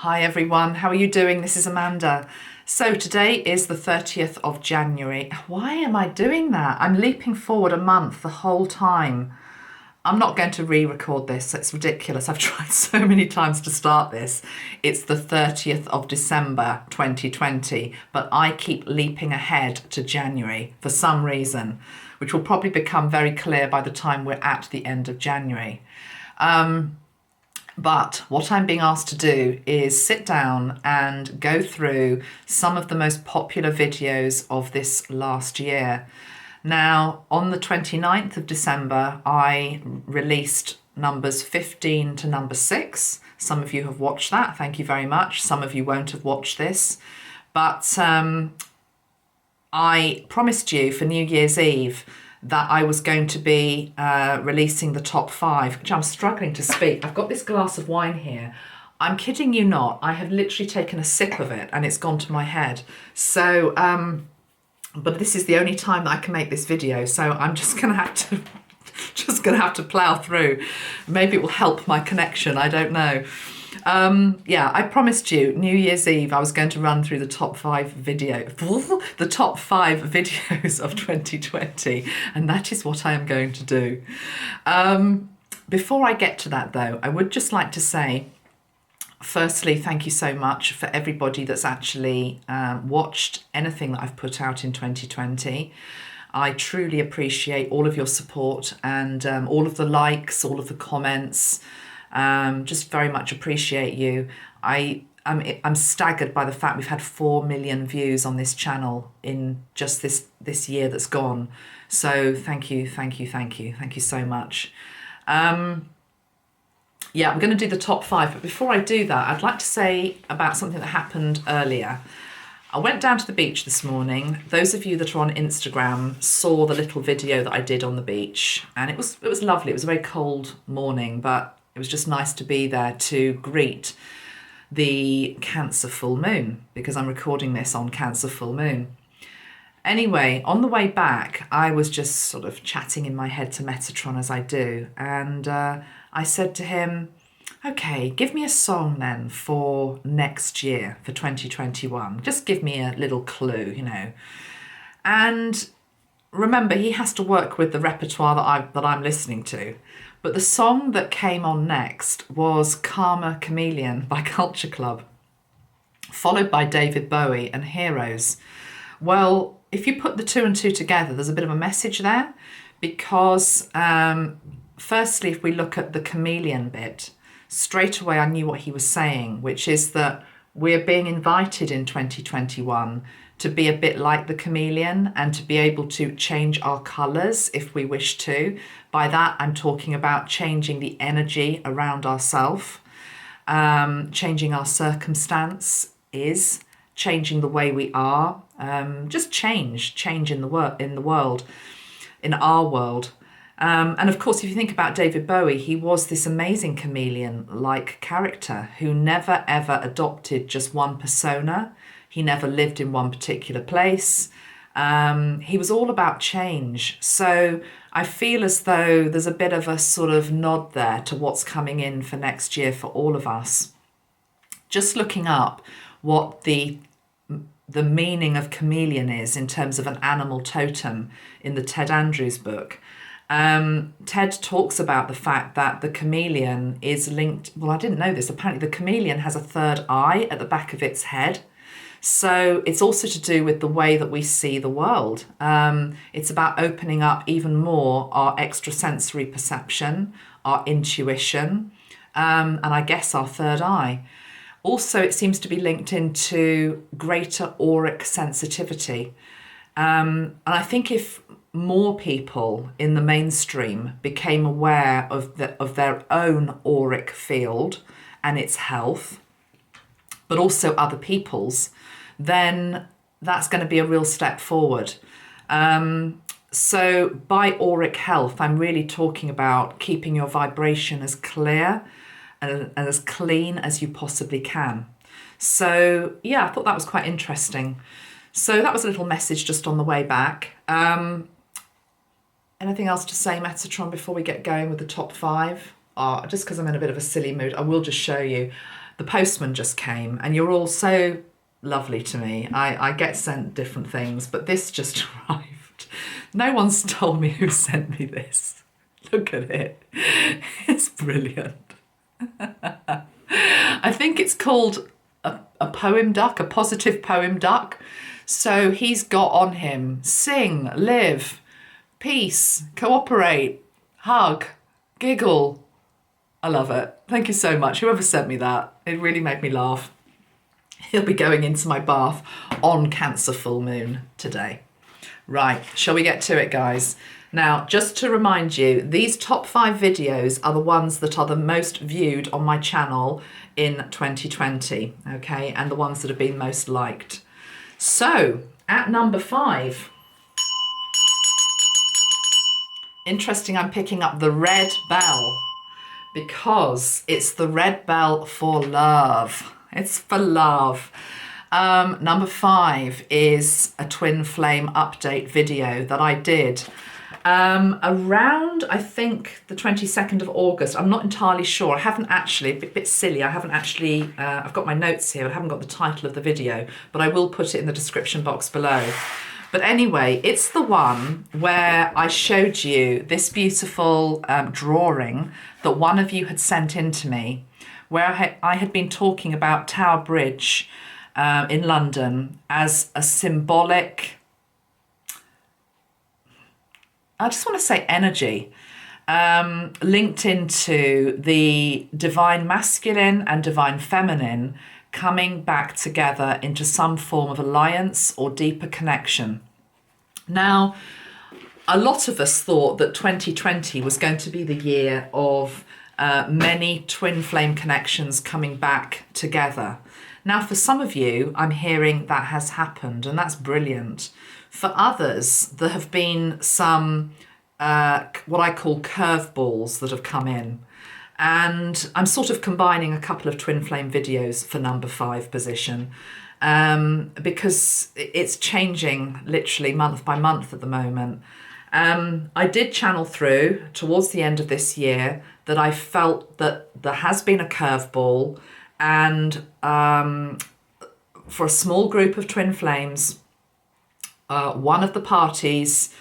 Hi everyone, how are you doing? This is Amanda. So today is the 30th of January. Why am I doing that? I'm leaping forward a month the whole time. I'm not going to re-record this, it's ridiculous. I've tried so many times to start this. It's the 30th of December 2020, but I keep leaping ahead to January for some reason, which will probably become very clear by the time we're at the end of January. But what I'm being asked to do is sit down and go through some of the most popular videos of this last year. Now, on the 29th of December, I released numbers 15 to number 6. Some of you have watched that. Thank you very much. Some of you won't have watched this. But I promised you for New Year's Eve that I was going to be releasing the top 5, which I'm struggling to speak. I've got this glass of wine here. I'm kidding you not. I have literally taken a sip of it and it's gone to my head. So, but this is the only time that I can make this video. So I'm just going to have to plow through. Maybe it will help my connection. I don't know. Yeah, I promised you New Year's Eve I was going to run through the top 5 the top 5 videos of 2020, and that is what I am going to do. Before I get to that though, I would just like to say, firstly, thank you so much for everybody that's actually watched anything that I've put out in 2020. I truly appreciate all of your support and all of the likes, all of the comments. Just very much appreciate you. I'm staggered by the fact we've had 4 million views on this channel in just this year that's gone. So thank you so much. Yeah, I'm going to do the top 5, but before I do that, I'd like to say about something that happened earlier. I went down to the beach this morning. Those of you that are on Instagram saw the little video that I did on the beach, and it was lovely. It was a very cold morning, but it was just nice to be there to greet the Cancer full moon, because I'm recording this on Cancer full moon. Anyway, on the way back, I was just sort of chatting in my head to Metatron as I do. And I said to him, okay, give me a song then for next year, for 2021. Just give me a little clue, you know. And remember, he has to work with the repertoire that I'm listening to. But the song that came on next was Karma Chameleon by Culture Club, followed by David Bowie and Heroes. Well, if you put the 2 and 2 together, there's a bit of a message there, because firstly, if we look at the chameleon bit, straight away I knew what he was saying, which is that we're being invited in 2021 to be a bit like the chameleon and to be able to change our colours if we wish to. By that, I'm talking about changing the energy around ourselves, changing our circumstance is, changing the way we are, just change in the world, in our world. And of course, if you think about David Bowie, he was this amazing chameleon-like character who never ever adopted just one persona. He never lived in one particular place. He was all about change. So I feel as though there's a bit of a sort of nod there to what's coming in for next year for all of us. Just looking up what the meaning of chameleon is in terms of an animal totem in the Ted Andrews book. Ted talks about the fact that the chameleon is linked, well, I didn't know this, apparently the chameleon has a third eye at the back of its head. So it's also to do with the way that we see the world. It's about opening up even more our extrasensory perception, our intuition, and I guess our third eye. Also, it seems to be linked into greater auric sensitivity. And I think if more people in the mainstream became aware of their own auric field and its health, but also other people's, then that's going to be a real step forward. So by auric health, I'm really talking about keeping your vibration as clear and as clean as you possibly can. So yeah, I thought that was quite interesting. So that was a little message just on the way back. Anything else to say, Metatron, before we get going with the top 5? Just because I'm in a bit of a silly mood, I will just show you. The postman just came, and you're all so lovely to me. I get sent different things, but this just arrived. No one's told me who sent me this. Look at it. It's brilliant. I think it's called a poem duck, a positive poem duck. So he's got on him, sing, live, peace, cooperate, hug, giggle. I love it. Thank you so much. Whoever sent me that, it really made me laugh. He'll be going into my bath on Cancer full moon today. Right, shall we get to it, guys? Now, just to remind you, these top 5 videos are the ones that are the most viewed on my channel in 2020, okay? And the ones that have been most liked. So, at number 5, interesting, I'm picking up the red bell because it's the red bell for love. It's for love. Number 5 is a twin flame update video that I did around, I think, the 22nd of August. I'm not entirely sure. I haven't actually, a bit silly, I haven't actually, I've got my notes here. I haven't got the title of the video, but I will put it in the description box below. But anyway, it's the one where I showed you this beautiful drawing that one of you had sent in to me, where I had been talking about Tower Bridge in London as a symbolic, I just want to say energy, linked into the divine masculine and divine feminine coming back together into some form of alliance or deeper connection. Now, a lot of us thought that 2020 was going to be the year of many twin flame connections coming back together. Now, for some of you, I'm hearing that has happened, and that's brilliant. For others, there have been some what I call curveballs that have come in. And I'm sort of combining a couple of twin flame videos for number 5 position because it's changing literally month by month at the moment. I did channel through towards the end of this year that I felt that there has been a curveball, and for a small group of twin flames, one of the parties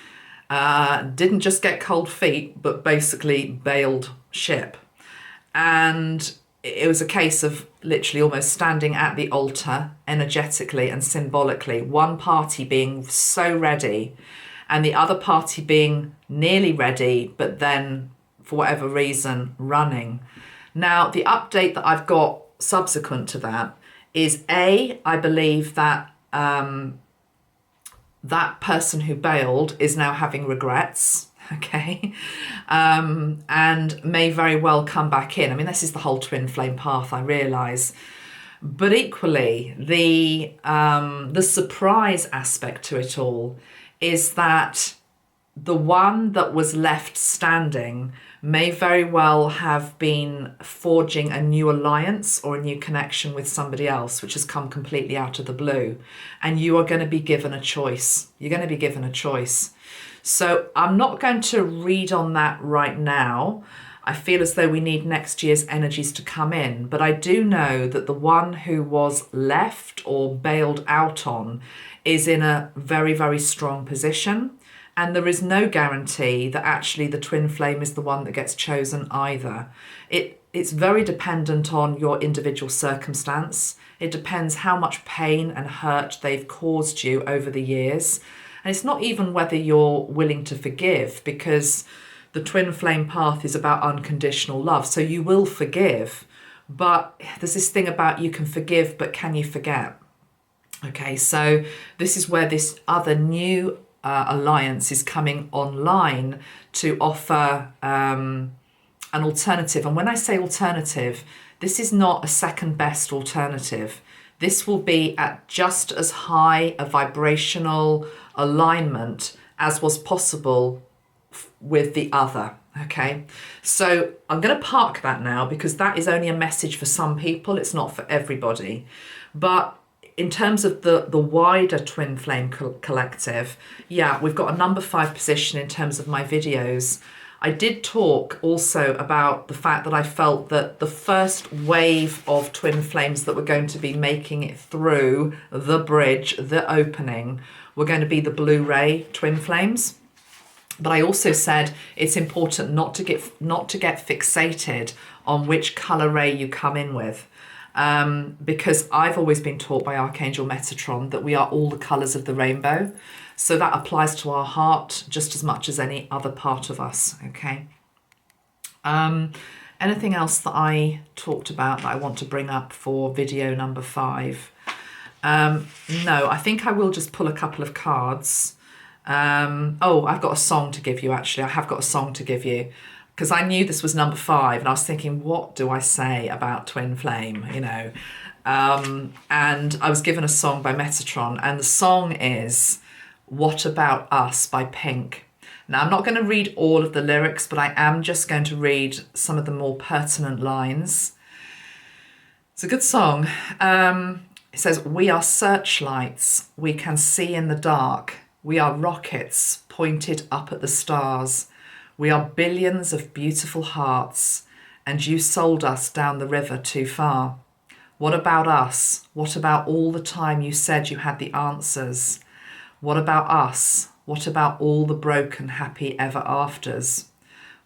didn't just get cold feet, but basically bailed ship. And it was a case of literally almost standing at the altar energetically and symbolically, one party being so ready and the other party being nearly ready, but then for whatever reason running. Now, the update that I've got subsequent to that is I believe that that person who bailed is now having regrets, okay, and may very well come back in. I mean, this is the whole twin flame path, I realise. But equally, the surprise aspect to it all is that the one that was left standing may very well have been forging a new alliance or a new connection with somebody else, which has come completely out of the blue. And you are going to be given a choice. You're going to be given a choice. So I'm not going to read on that right now. I feel as though we need next year's energies to come in. But I do know that the one who was left or bailed out on is in a very, very strong position. And there is no guarantee that actually the twin flame is the one that gets chosen either. It's very dependent on your individual circumstance. It depends how much pain and hurt they've caused you over the years. And it's not even whether you're willing to forgive, because the twin flame path is about unconditional love. So you will forgive, but there's this thing about you can forgive, but can you forget? Okay, so this is where this other new alliance is coming online to offer an alternative. And when I say alternative, this is not a second best alternative. This will be at just as high a vibrational alignment as was possible with the other. Okay, so I'm going to park that now because that is only a message for some people. It's not for everybody. But in terms of the wider twin flame collective, yeah, we've got a number 5 position in terms of my videos. I did talk also about the fact that I felt that the first wave of twin flames that were going to be making it through the bridge, the opening, were going to be the blue ray twin flames. But I also said it's important not to get fixated on which colour ray you come in with. Because I've always been taught by Archangel Metatron that we are all the colours of the rainbow. So that applies to our heart just as much as any other part of us, okay? Anything else that I talked about that I want to bring up for video number 5? No, I think I will just pull a couple of cards. Oh, I've got a song to give you, actually. I have got a song to give you. Because I knew this was number 5 and I was thinking, what do I say about twin flame, you know? And I was given a song by Metatron, and the song is What About Us by Pink. Now, I'm not going to read all of the lyrics, but I am just going to read some of the more pertinent lines. It's a good song. It says, we are searchlights, we can see in the dark. We are rockets pointed up at the stars. We are billions of beautiful hearts, and you sold us down the river too far. What about us? What about all the time you said you had the answers? What about us? What about all the broken happy ever afters?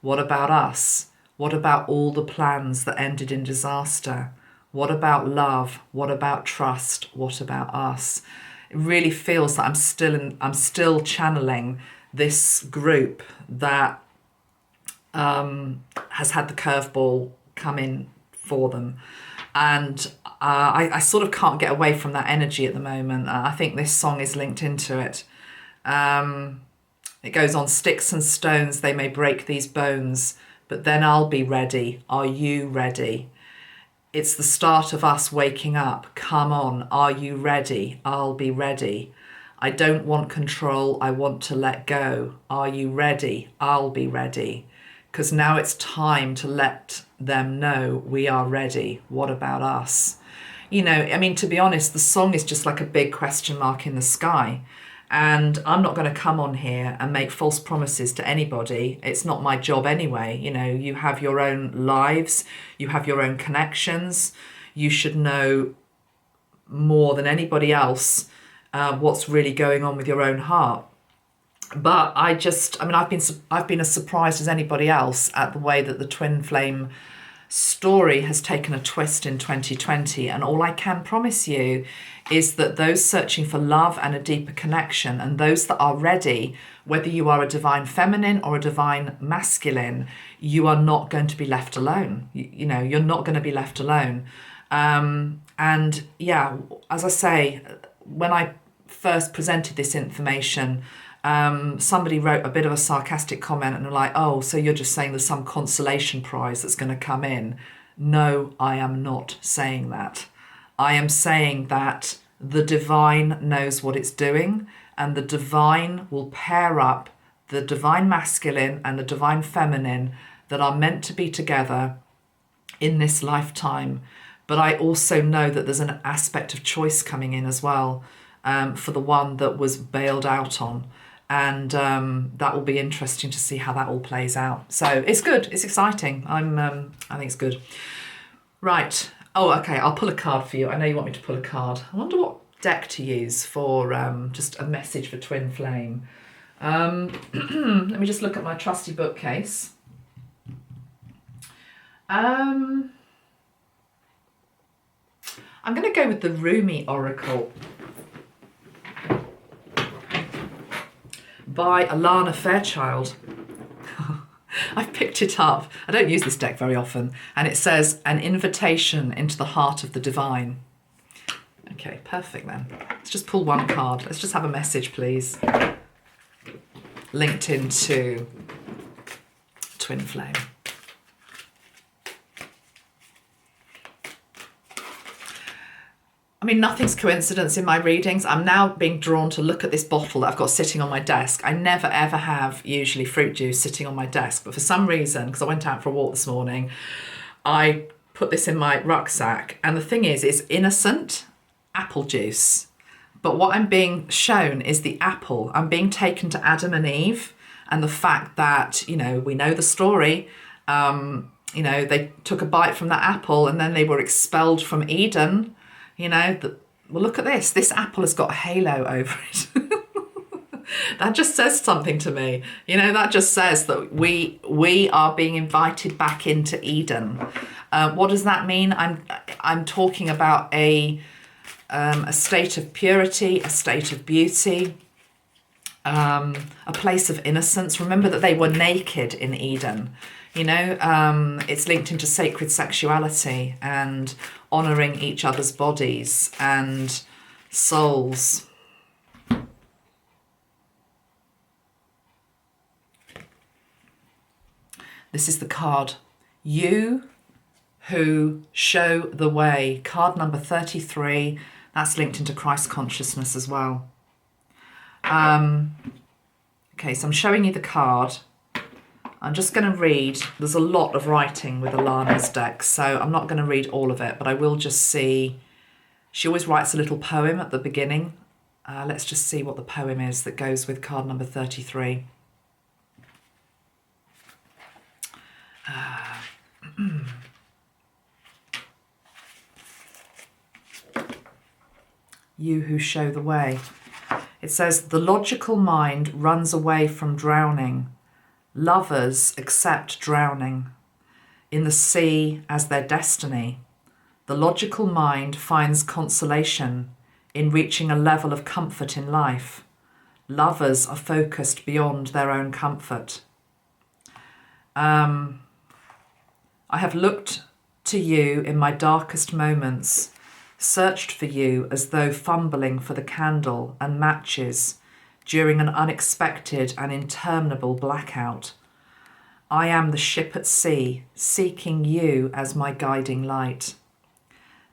What about us? What about all the plans that ended in disaster? What about love? What about trust? What about us? It really feels that I'm still channeling this group that has had the curveball come in for them, and I sort of can't get away from that energy at the moment. I think this song is linked into it. It goes on, sticks and stones, they may break these bones, but then I'll be ready. Are you ready? It's the start of us waking up. Come on, are you ready? I'll be ready. I don't want control, I want to let go. Are you ready? I'll be ready. Because now it's time to let them know we are ready. What about us? You know, I mean, to be honest, the song is just like a big question mark in the sky. And I'm not going to come on here and make false promises to anybody. It's not my job anyway. You know, you have your own lives, you have your own connections. You should know more than anybody else what's really going on with your own heart. But I've been as surprised as anybody else at the way that the twin flame story has taken a twist in 2020. And all I can promise you is that those searching for love and a deeper connection, and those that are ready, whether you are a divine feminine or a divine masculine, you are not going to be left alone. You know, you're not going to be left alone. And yeah, as I say, when I first presented this information, somebody wrote a bit of a sarcastic comment and they're like, oh, so you're just saying there's some consolation prize that's going to come in. No, I am not saying that. I am saying that the divine knows what it's doing, and the divine will pair up the divine masculine and the divine feminine that are meant to be together in this lifetime. But I also know that there's an aspect of choice coming in as well, for the one that was bailed out on. And that will be interesting to see how that all plays out. So it's good. It's exciting. I think it's good. Right. Oh, okay. I'll pull a card for you. I know you want me to pull a card. I wonder what deck to use for just a message for twin flame. Let me just look at my trusty bookcase. I'm going to go with the Rumi Oracle by Alana Fairchild. I've picked it up. I don't use this deck very often. And it says, an invitation into the heart of the divine. Okay, perfect then. Let's just pull one card. Let's just have a message, please. Linked into twin flame. I mean, nothing's coincidence in my readings. I'm now being drawn to look at this bottle that I've got sitting on my desk. I never ever have usually fruit juice sitting on my desk, but for some reason, because I went out for a walk this morning, I put this in my rucksack. And the thing is, it's innocent apple juice. But what I'm being shown is the apple. I'm being taken to Adam and Eve, And the fact that, you know, we know the story, you know, they took a bite from that apple and then they were expelled from Eden, you know, well, look at this. This apple has got a halo over it. That just says something to me. You know, that just says that we are being invited back into Eden. What does that mean? I'm talking about a state of purity, a state of beauty, a place of innocence. Remember that they were naked in Eden. You know, it's linked into sacred sexuality and honouring each other's bodies and souls. This is the card. You who show the way. Card number 33. That's linked into Christ consciousness as well. Okay, so I'm showing you the card. I'm just going to read. There's a lot of writing with Alana's deck, so I'm not going to read all of it, but I will just see. She always writes a little poem at the beginning. Let's just see what the poem is that goes with card number 33. You who show the way. It says, the logical mind runs away from drowning. Lovers accept drowning. In the sea as their destiny, the logical mind finds consolation in reaching a level of comfort in life. Lovers are focused beyond their own comfort. I have looked to you in my darkest moments, searched for you as though fumbling for the candle and matches during an unexpected and interminable blackout. I am the ship at sea, seeking you as my guiding light.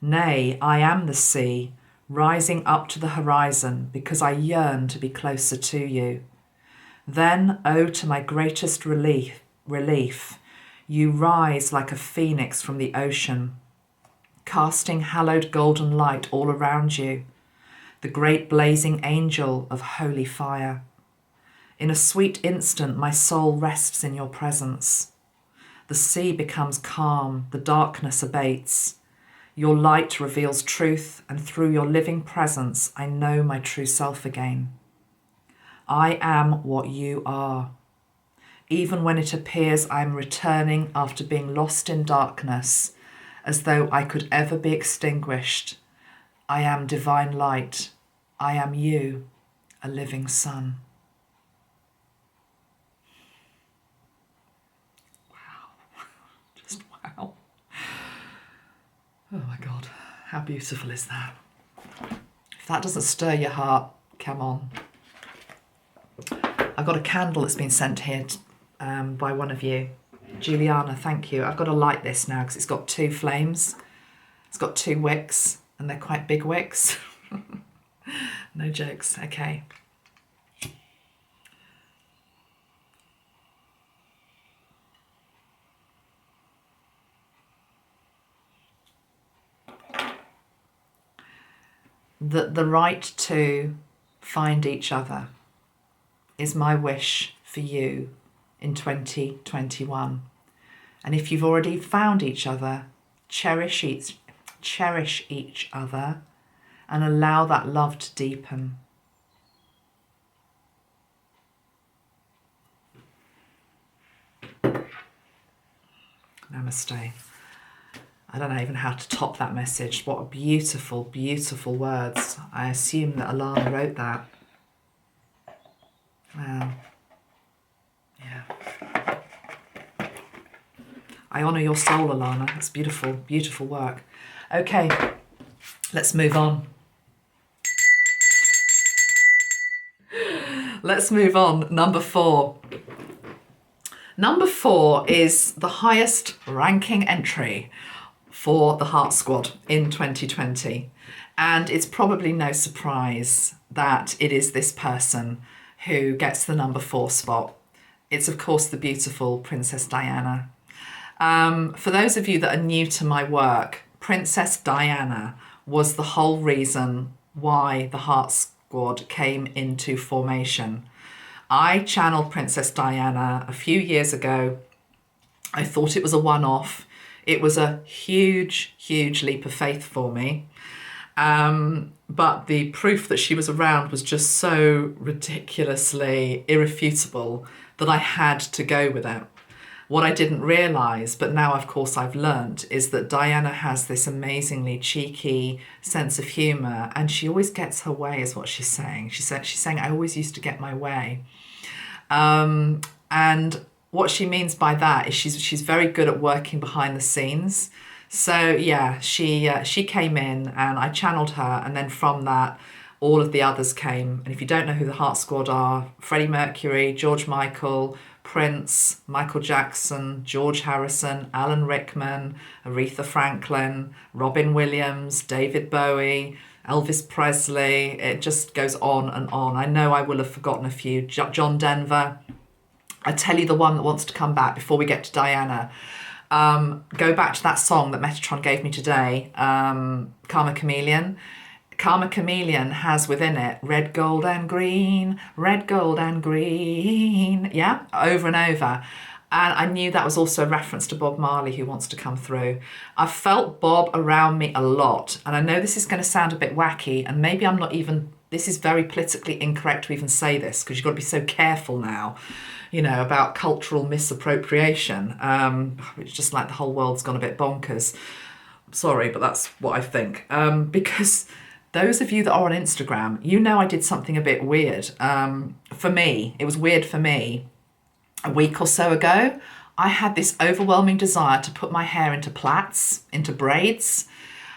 Nay, I am the sea, rising up to the horizon because I yearn to be closer to you. Then, oh, to my greatest relief, you rise like a phoenix from the ocean, casting hallowed golden light all around you, the great blazing angel of holy fire. In a sweet instant, my soul rests in your presence. The sea becomes calm, the darkness abates. Your light reveals truth, and through your living presence, I know my true self again. I am what you are. Even when it appears I am returning after being lost in darkness, as though I could ever be extinguished, I am divine light. I am you, a living sun. Wow. Just wow. Oh my God, how beautiful is that? If that doesn't stir your heart, come on. I've got a candle that's been sent here by one of you. Juliana, thank you. I've got to light this now because it's got 2 flames. It's got 2 wicks and they're quite big wicks. No jokes. Okay. The right to find each other is my wish for you in 2021. And if you've already found each other, cherish each other and allow that love to deepen. Namaste. I don't know even how to top that message. What a beautiful, beautiful words. I assume that Alana wrote that. Wow. Yeah. I honour your soul, Alana. That's beautiful, beautiful work. Okay, let's move on. Let's move on. Number 4. Number 4 is the highest ranking entry for the Heart Squad in 2020. And it's probably no surprise that it is this person who gets the number 4 spot. It's, of course, the beautiful Princess Diana. For those of you that are new to my work, Princess Diana was the whole reason why the Heart Squad came into formation. I channeled Princess Diana a few years ago. I thought it was a one-off. It was a huge, huge leap of faith for me. But the proof that she was around was just so ridiculously irrefutable that I had to go with it. What I didn't realise, but now of course I've learnt, is that Diana has this amazingly cheeky sense of humour, and she always gets her way, is what she's saying. She's saying, I always used to get my way. And what she means by that is she's very good at working behind the scenes. So yeah, she came in and I channeled her, and then from that, all of the others came. And if you don't know who the Heart Squad are, Freddie Mercury, George Michael, Prince, Michael Jackson, George Harrison, Alan Rickman, Aretha Franklin, Robin Williams, David Bowie, Elvis Presley. It just goes on and on. I know I will have forgotten a few. John Denver. I tell you the one that wants to come back before we get to Diana. Go back to that song that Metatron gave me today, Karma Chameleon. Karma Chameleon has within it red, gold and green, red, gold and green, yeah, over and over. And I knew that was also a reference to Bob Marley, who wants to come through. I've felt Bob around me a lot, and I know this is going to sound a bit wacky, and maybe I'm not even, this is very politically incorrect to even say this, because you've got to be so careful now, you know, about cultural misappropriation. It's just like the whole world's gone a bit bonkers. Sorry, but that's what I think. Because those of you that are on Instagram, you know I did something a bit weird. For me, it was weird for me. A week or so ago, I had this overwhelming desire to put my hair into plaits, into braids.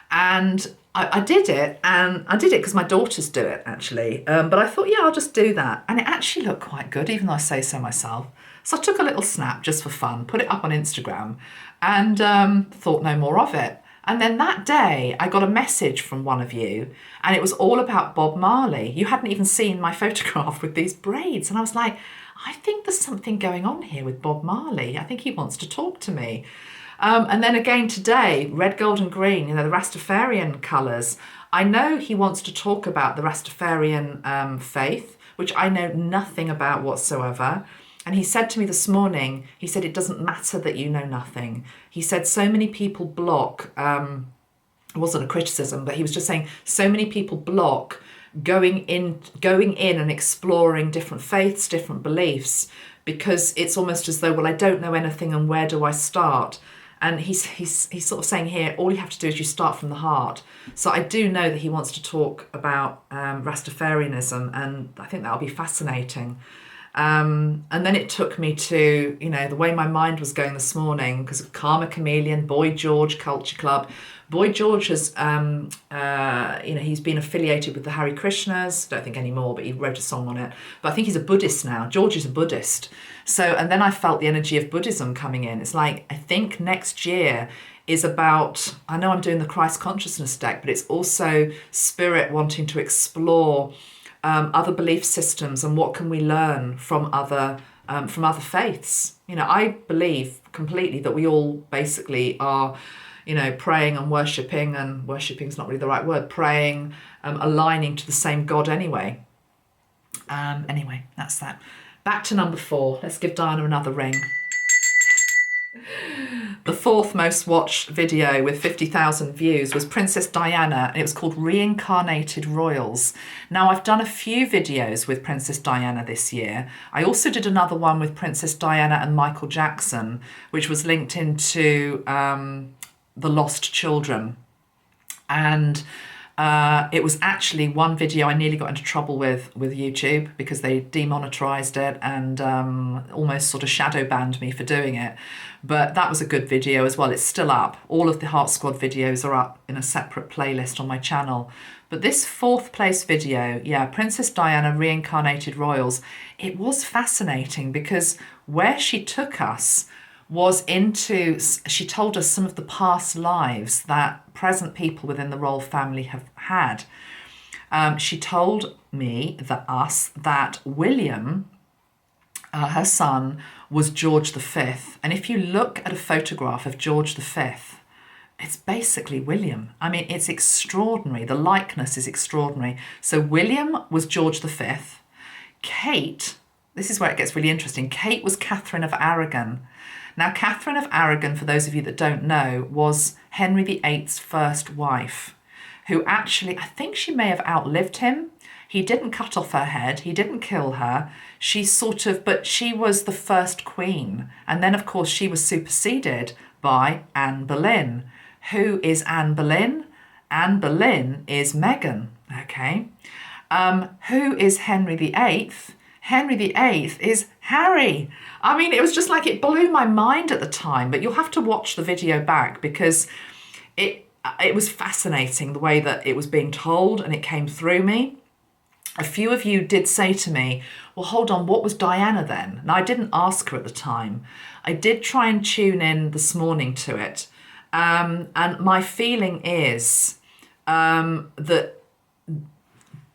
And I did it, and I did it because my daughters do it, actually. But I thought, yeah, I'll just do that. And it actually looked quite good, even though I say so myself. So I took a little snap just for fun, put it up on Instagram, and thought no more of it. And then that day, I got a message from one of you, and it was all about Bob Marley. You hadn't even seen my photograph with these braids. And I was like, I think there's something going on here with Bob Marley. I think he wants to talk to me. And then again today, red, gold and green, you know, the Rastafarian colours. I know he wants to talk about the Rastafarian faith, which I know nothing about whatsoever. And he said to me this morning, he said, it doesn't matter that you know nothing. He said so many people block, it wasn't a criticism, but he was just saying so many people block going in and exploring different faiths, different beliefs, because it's almost as though, well, I don't know anything and where do I start? And he's sort of saying here, all you have to do is you start from the heart. So I do know that he wants to talk about Rastafarianism, and I think that'll be fascinating. And then it took me to, you know, the way my mind was going this morning, because of Karma Chameleon, Boy George Culture Club. Boy George has, you know, he's been affiliated with the Hare Krishnas, don't think anymore, but he wrote a song on it. But I think he's a Buddhist now. George is a Buddhist. So, and then I felt the energy of Buddhism coming in. It's like, I think next year is about, I know I'm doing the Christ consciousness deck, but it's also spirit wanting to explore other belief systems and what can we learn from other faiths. You know, I believe completely that we all basically are, you know, praying and worshipping is not really the right word, praying, aligning to the same God anyway. Anyway, that's that. Back to number 4. Let's give Diana another ring. The 4th most watched video with 50,000 views was Princess Diana, and it was called Reincarnated Royals. Now, I've done a few videos with Princess Diana this year. I also did another one with Princess Diana and Michael Jackson, which was linked into The Lost Children. And it was actually one video I nearly got into trouble with YouTube because they demonetized it and almost sort of shadow banned me for doing it. But that was a good video as well. It's still up. All of the Heart Squad videos are up in a separate playlist on my channel. But this 4th place video, yeah, Princess Diana Reincarnated Royals, it was fascinating because where she took us was into, she told us some of the past lives that present people within the royal family have had. She told me, that William, her son, was George V. And if you look at a photograph of George V, it's basically William. I mean, it's extraordinary. The likeness is extraordinary. So William was George V. Kate, this is where it gets really interesting. Kate was Catherine of Aragon. Now, Catherine of Aragon, for those of you that don't know, was Henry VIII's first wife, who actually, I think she may have outlived him. He didn't cut off her head. He didn't kill her. But she was the first queen. And then, of course, she was superseded by Anne Boleyn. Who is Anne Boleyn? Anne Boleyn is Meghan, okay? Who is Henry VIII? Henry VIII is Harry. I mean, it was just like, it blew my mind at the time, but you'll have to watch the video back because it was fascinating the way that it was being told and it came through me. A few of you did say to me, well, hold on, what was Diana then? And I didn't ask her at the time. I did try and tune in this morning to it. And my feeling is that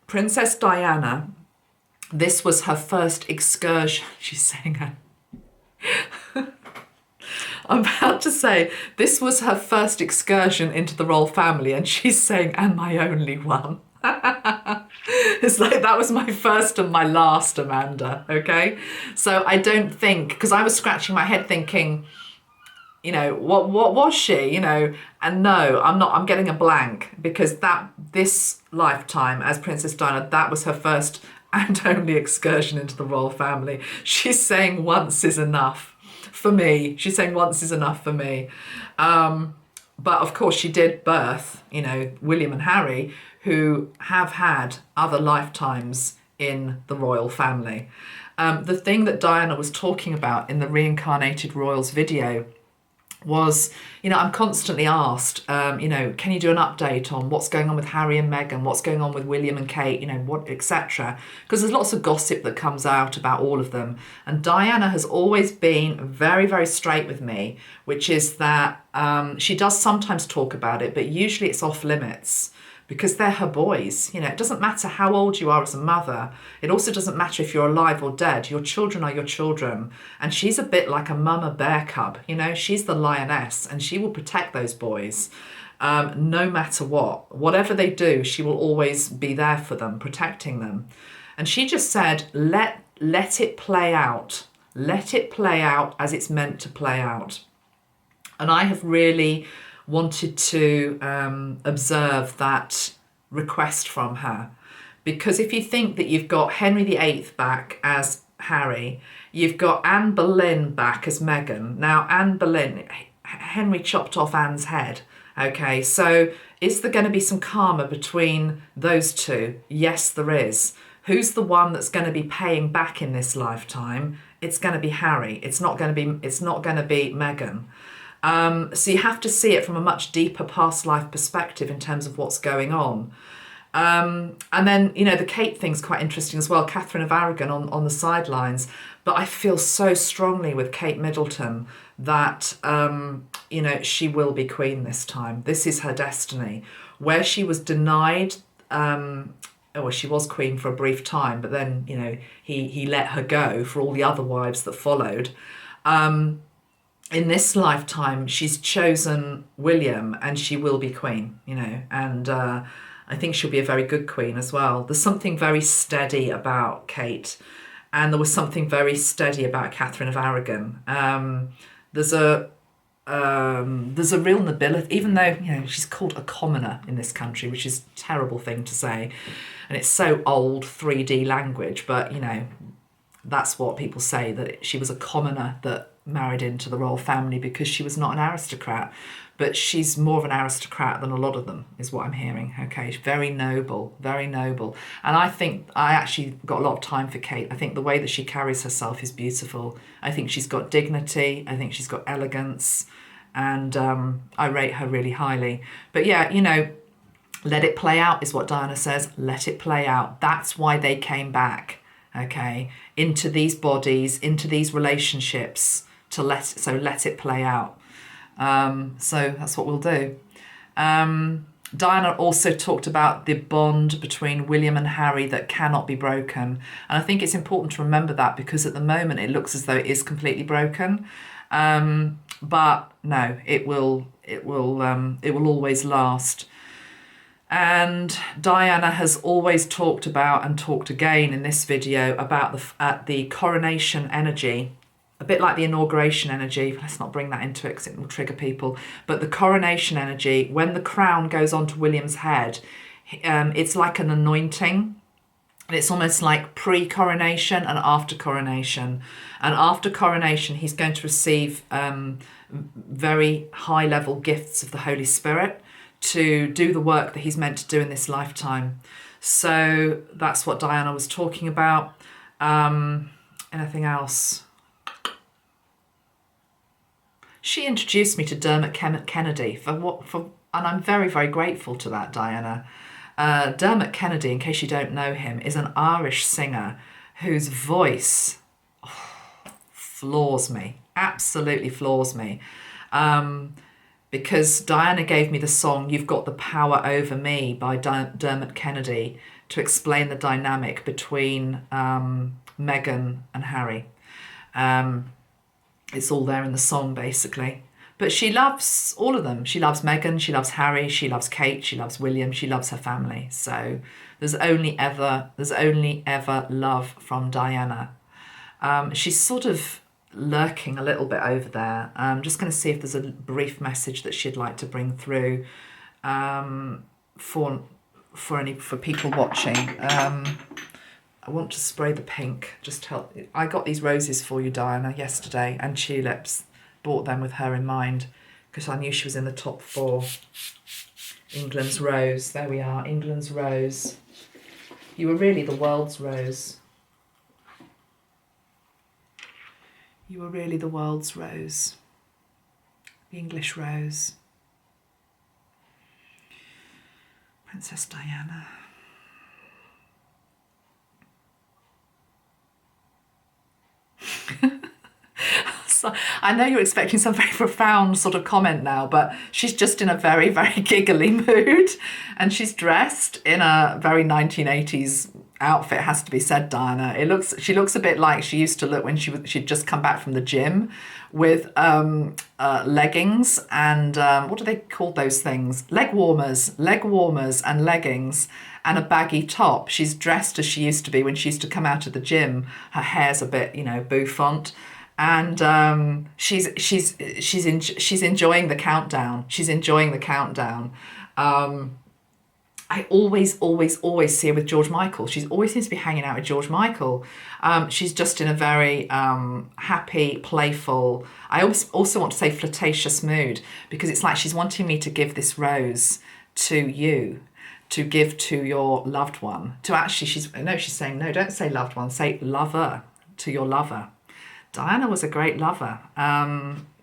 Princess Diana, this was her first excursion. She's saying her. I'm about to say, this was her first excursion into the royal family, and she's saying, and my only one. It's like, that was my first and my last, Amanda, okay? So I don't think, because I was scratching my head thinking, you know, what was she, you know? And no, I'm getting a blank, because this lifetime as Princess Diana, that was her first and only excursion into the royal family. She's saying once is enough for me. She's saying once is enough for me. But of course she did birth, you know, William and Harry, who have had other lifetimes in the royal family. The thing that Diana was talking about in the Reincarnated Royals video was, you know, I'm constantly asked, you know, can you do an update on what's going on with Harry and Meghan, what's going on with William and Kate, you know, what, etc. Because there's lots of gossip that comes out about all of them. And Diana has always been very, very straight with me, which is that she does sometimes talk about it, but usually it's off limits, because they're her boys. You know, it doesn't matter how old you are as a mother. It also doesn't matter if you're alive or dead. Your children are your children. And she's a bit like a mama bear cub. You know, she's the lioness, and she will protect those boys no matter what. Whatever they do, she will always be there for them, protecting them. And she just said, let it play out. Let it play out as it's meant to play out. And I have really wanted to observe that request from her, because if you think that you've got Henry VIII back as Harry, you've got Anne Boleyn back as Meghan. Now, Anne Boleyn, Henry chopped off Anne's head. Okay, so is there going to be some karma between those two? Yes, there is. Who's the one that's going to be paying back in this lifetime? It's going to be Harry. It's not going to be Meghan. So you have to see it from a much deeper past life perspective in terms of what's going on. And then, you know, the Kate thing's quite interesting as well. Catherine of Aragon on the sidelines. But I feel so strongly with Kate Middleton that, you know, she will be queen this time. This is her destiny. Where she was denied, well, she was queen for a brief time, but then, you know, he let her go for all the other wives that followed. In this lifetime, she's chosen William, and she will be queen, you know, and I think she'll be a very good queen as well. There's something very steady about Kate, and there was something very steady about Catherine of Aragon. There's a real nobility, even though, you know, she's called a commoner in this country, which is a terrible thing to say, and it's so old 3D language, but, you know, that's what people say, that she was a commoner that married into the royal family because she was not an aristocrat. But she's more of an aristocrat than a lot of them, is what I'm hearing. Okay, she's very noble, very noble. And I think I actually got a lot of time for Kate. I think the way that she carries herself is beautiful. I think she's got dignity. I think she's got elegance. And I rate her really highly. But yeah, you know, let it play out is what Diana says. Let it play out. That's why they came back, okay, into these bodies, into these relationships, so let it play out. So that's what we'll do. Diana also talked about the bond between William and Harry that cannot be broken. And I think it's important to remember that, because at the moment it looks as though it is completely broken. But no, it will always last. And Diana has always talked about, and talked again in this video, about the coronation energy, a bit like the inauguration energy. Let's not bring that into it because it will trigger people. But the coronation energy, when the crown goes onto William's head, it's like an anointing. And it's almost like pre-coronation and after coronation. And after coronation, he's going to receive very high-level gifts of the Holy Spirit to do the work that he's meant to do in this lifetime. So that's what Diana was talking about. Anything else? She introduced me to Dermot Kennedy and I'm very, very grateful to that, Diana. Dermot Kennedy, in case you don't know him, is an Irish singer whose voice floors me, absolutely floors me. Because Diana gave me the song You've Got the Power Over Me by Dermot Kennedy to explain the dynamic between Meghan and Harry. It's all there in the song, basically. But she loves all of them. She loves Meghan, she loves Harry, she loves Kate, she loves William, she loves her family. So there's only ever love from Diana. She's sort of lurking a little bit over there. I'm just going to see if there's a brief message that she'd like to bring through for people watching. I want to spray the pink. Just help. I got these roses for you, Diana, yesterday, and tulips. Bought them with her in mind because I knew she was in the top 4. England's rose. There we are. England's rose. You were really the world's rose. You were really the world's rose. The English rose. Princess Diana. So, I know you're expecting some very profound sort of comment now, but she's just in a very, very giggly mood, and she's dressed in a very 1980s outfit, has to be said, Diana. She looks a bit like she used to look when she'd just come back from the gym with leggings and what do they call those things? Leg warmers and leggings and a baggy top. She's dressed as she used to be when she used to come out of the gym. Her hair's a bit, bouffant. And she's enjoying the countdown. She's enjoying the countdown. I always see her with George Michael. She always seems to be hanging out with George Michael. She's just in a very happy, playful, I also want to say flirtatious mood, because it's like she's wanting me to give this rose to you, to give to your loved one. She's saying, no, don't say loved one, say lover, to your lover. Diana was a great lover.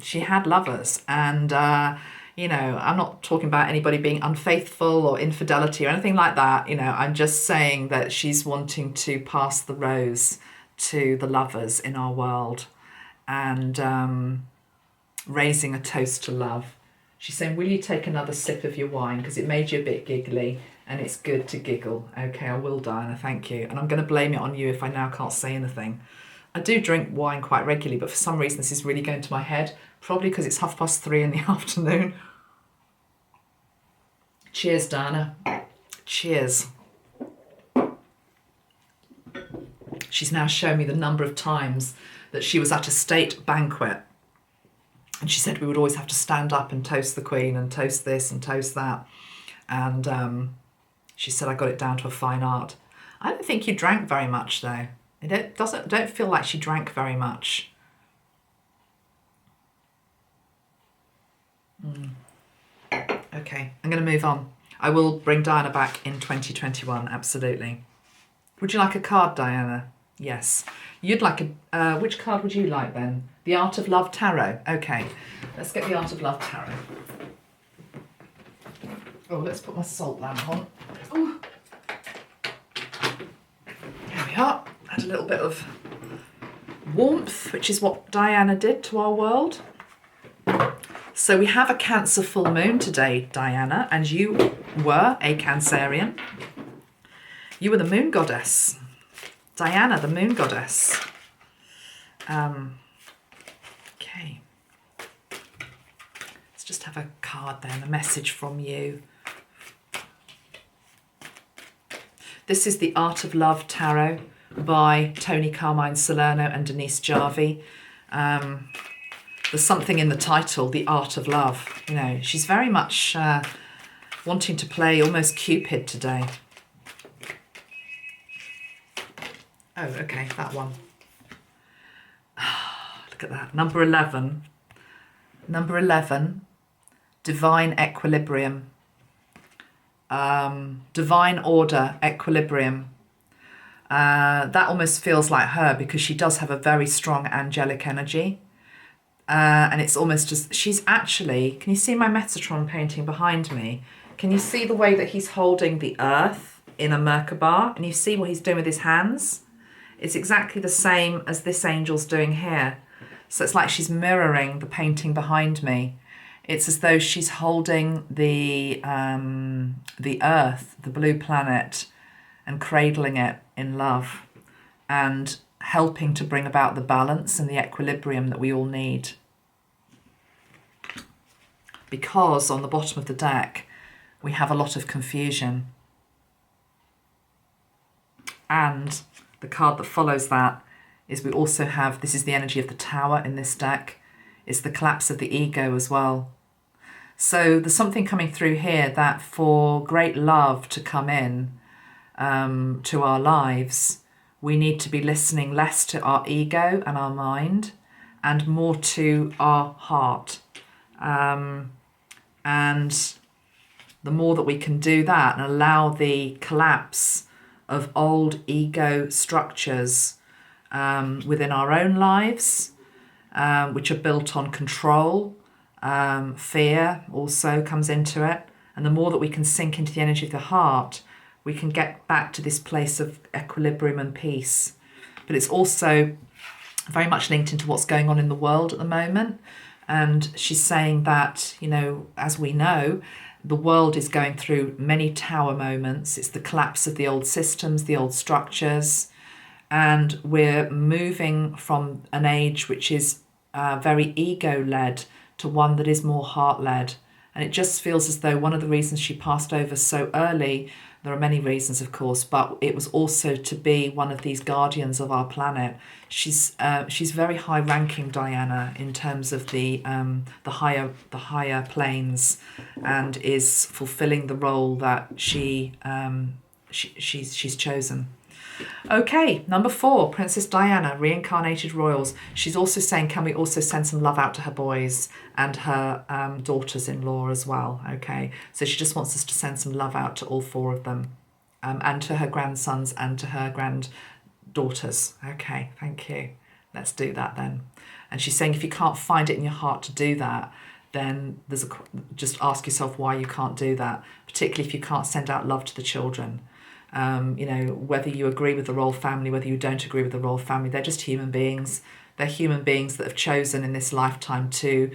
She had lovers, and I'm not talking about anybody being unfaithful or infidelity or anything like that. I'm just saying that she's wanting to pass the rose to the lovers in our world, and raising a toast to love. She's saying, will you take another sip of your wine, because it made you a bit giggly and it's good to giggle. Okay, I will, Diana, thank you. And I'm going to blame it on you if I now can't say anything. I do drink wine quite regularly, but for some reason this is really going to my head, probably because it's 3:30 in the afternoon. Cheers, Diana. Cheers. She's now shown me the number of times that she was at a state banquet, and she said we would always have to stand up and toast the Queen and toast this and toast that. And she said I got it down to a fine art. I don't think you drank very much, though. Don't feel like she drank very much. Okay, I'm going to move on. I will bring Diana back in 2021, absolutely. Would you like a card, Diana? Yes. You'd like which card would you like then? The Art of Love Tarot. Okay, let's get the Art of Love Tarot. Oh, let's put my salt lamp on. Oh. There we are. Add a little bit of warmth, which is what Diana did to our world. So we have a Cancer full moon today, Diana, and you were a Cancerian. You were the moon goddess. Diana, the moon goddess. Okay. Let's just have a card then, a message from you. This is the Art of Love Tarot by Tony Carmine Salerno and Denise Jarvie. There's something in the title, The Art of Love. You know, she's very much wanting to play almost Cupid today. Oh, okay, that one. Look at that. Number 11. Number 11, Divine Equilibrium. Divine Order, Equilibrium. That almost feels like her because she does have a very strong angelic energy. And it's almost just, she's actually, can you see my Metatron painting behind me? Can you see the way that he's holding the earth in a Merkaba? And you see what he's doing with his hands? It's exactly the same as this angel's doing here. So it's like she's mirroring the painting behind me. It's as though she's holding the earth, the blue planet, and cradling it in love and helping to bring about the balance and the equilibrium that we all need. Because on the bottom of the deck, we have a lot of confusion. And the card that follows that is we also have, this is the energy of the Tower in this deck. It's the collapse of the ego as well. So there's something coming through here that for great love to come in to our lives, we need to be listening less to our ego and our mind and more to our heart. And the more that we can do that and allow the collapse of old ego structures within our own lives, which are built on control, fear also comes into it. And the more that we can sink into the energy of the heart, we can get back to this place of equilibrium and peace. But it's also very much linked into what's going on in the world at the moment. And she's saying that, you know, as we know, the world is going through many tower moments. It's the collapse of the old systems, the old structures. And we're moving from an age which is very ego-led to one that is more heart-led. And it just feels as though one of the reasons she passed over so early, there are many reasons, of course, but it was also to be one of these guardians of our planet. She's very high-ranking, Diana, in terms of the higher planes, and is fulfilling the role that she's chosen. Okay, number 4, Princess Diana, Reincarnated Royals. She's also saying, can we also send some love out to her boys and her daughters-in-law as well? Okay, so she just wants us to send some love out to all 4 of them, and to her grandsons and to her granddaughters. Okay, thank you. Let's do that then. And she's saying if you can't find it in your heart to do that, then just ask yourself why you can't do that, particularly if you can't send out love to the children. You know, whether you agree with the royal family, whether you don't agree with the royal family, they're just human beings. They're human beings that have chosen in this lifetime to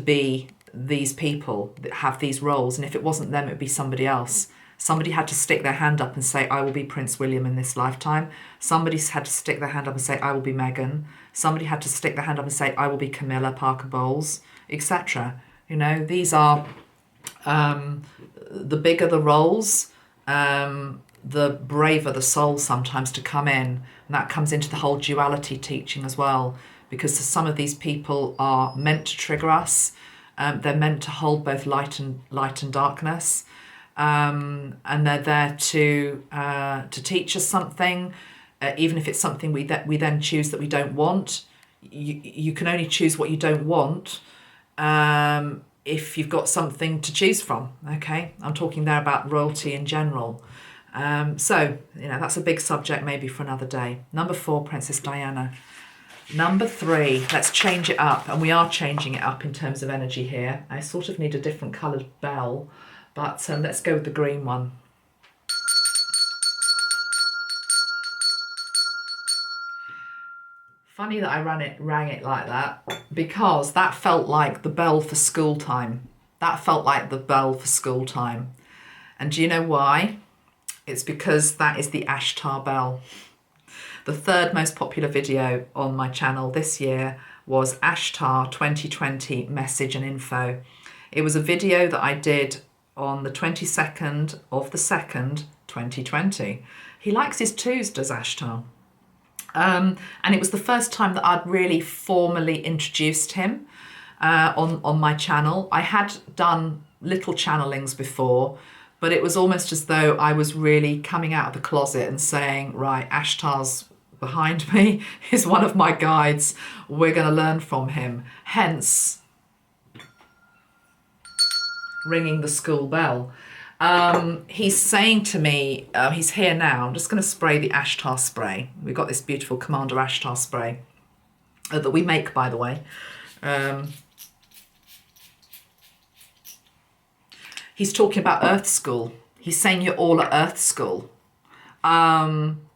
be these people that have these roles. And if it wasn't them, it would be somebody else. Somebody had to stick their hand up and say, I will be Prince William in this lifetime. Somebody had to stick their hand up and say, I will be Meghan. Somebody had to stick their hand up and say, I will be Camilla Parker Bowles, etc. You know, these are the bigger the roles, the braver the soul sometimes to come in. And that comes into the whole duality teaching as well, because some of these people are meant to trigger us. They're meant to hold both light and darkness. And they're there to teach us something, even if it's something we then choose that we don't want. You can only choose what you don't want if you've got something to choose from. Okay, I'm talking there about royalty in general. So, you know, that's a big subject maybe for another day. Number 4, Princess Diana. Number 3, let's change it up. And we are changing it up in terms of energy here. I sort of need a different coloured bell, but let's go with the green one. Funny that I rang it like that, because that felt like the bell for school time. That felt like the bell for school time. And do you know why? It's because that is the Ashtar bell. The 3rd most popular video on my channel this year was Ashtar 2020 message and info. It was a video that I did on the 22nd of the 2nd, 2020. He likes his twos, does Ashtar. And it was the first time that I'd really formally introduced him on my channel. I had done little channelings before, but it was almost as though I was really coming out of the closet and saying, right, Ashtar's behind me, is one of my guides. We're going to learn from him. Hence, ringing the school bell. He's saying to me, he's here now. I'm just going to spray the Ashtar spray. We've got this beautiful Commander Ashtar spray that we make, by the way. He's talking about Earth School. He's saying you're all at Earth School.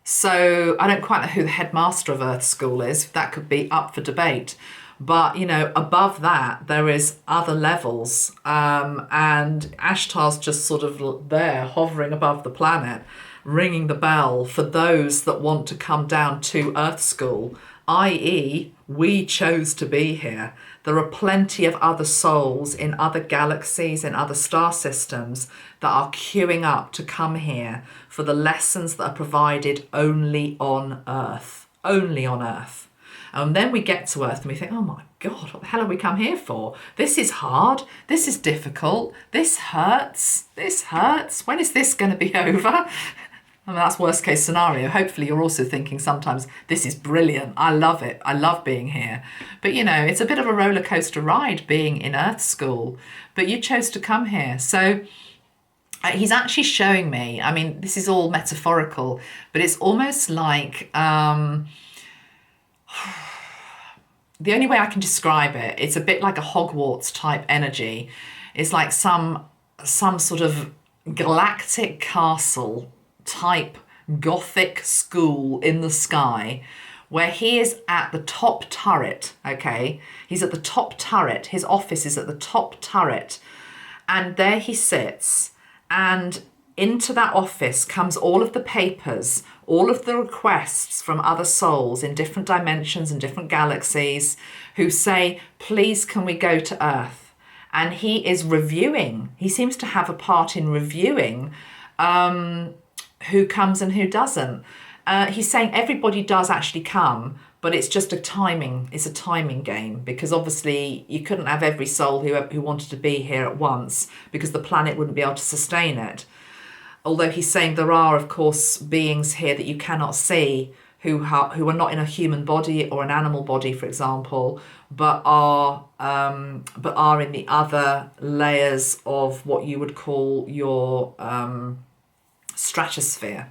So I don't quite know who the headmaster of Earth School is. That could be up for debate. But, you know, above that, there is other levels. And Ashtar's just sort of there, hovering above the planet, ringing the bell for those that want to come down to Earth School, i.e., we chose to be here. There are plenty of other souls in other galaxies, in other star systems that are queuing up to come here for the lessons that are provided only on Earth. Only on Earth. And then we get to Earth and we think, oh my God, what the hell have we come here for? This is hard. This is difficult. This hurts. This hurts. When is this going to be over? I mean, that's worst case scenario. Hopefully you're also thinking sometimes, this is brilliant. I love it. I love being here. But, you know, it's a bit of a roller coaster ride being in Earth School. But you chose to come here. So he's actually showing me, I mean, this is all metaphorical, but it's almost like, the only way I can describe it, it's a bit like a Hogwarts type energy. It's like some sort of galactic castle type Gothic school in the sky where he is at the top turret, okay? He's at the top turret. His office is at the top turret. And there he sits, and into that office comes all of the papers, all of the requests from other souls in different dimensions and different galaxies who say, please, can we go to Earth? And he is reviewing. He seems to have a part in reviewing who comes and who doesn't. He's saying everybody does actually come, but it's just a timing. It's a timing game, because obviously you couldn't have every soul who wanted to be here at once, because the planet wouldn't be able to sustain it. Although he's saying there are, of course, beings here that you cannot see who are not in a human body or an animal body, for example, but are in the other layers of what you would call your stratosphere.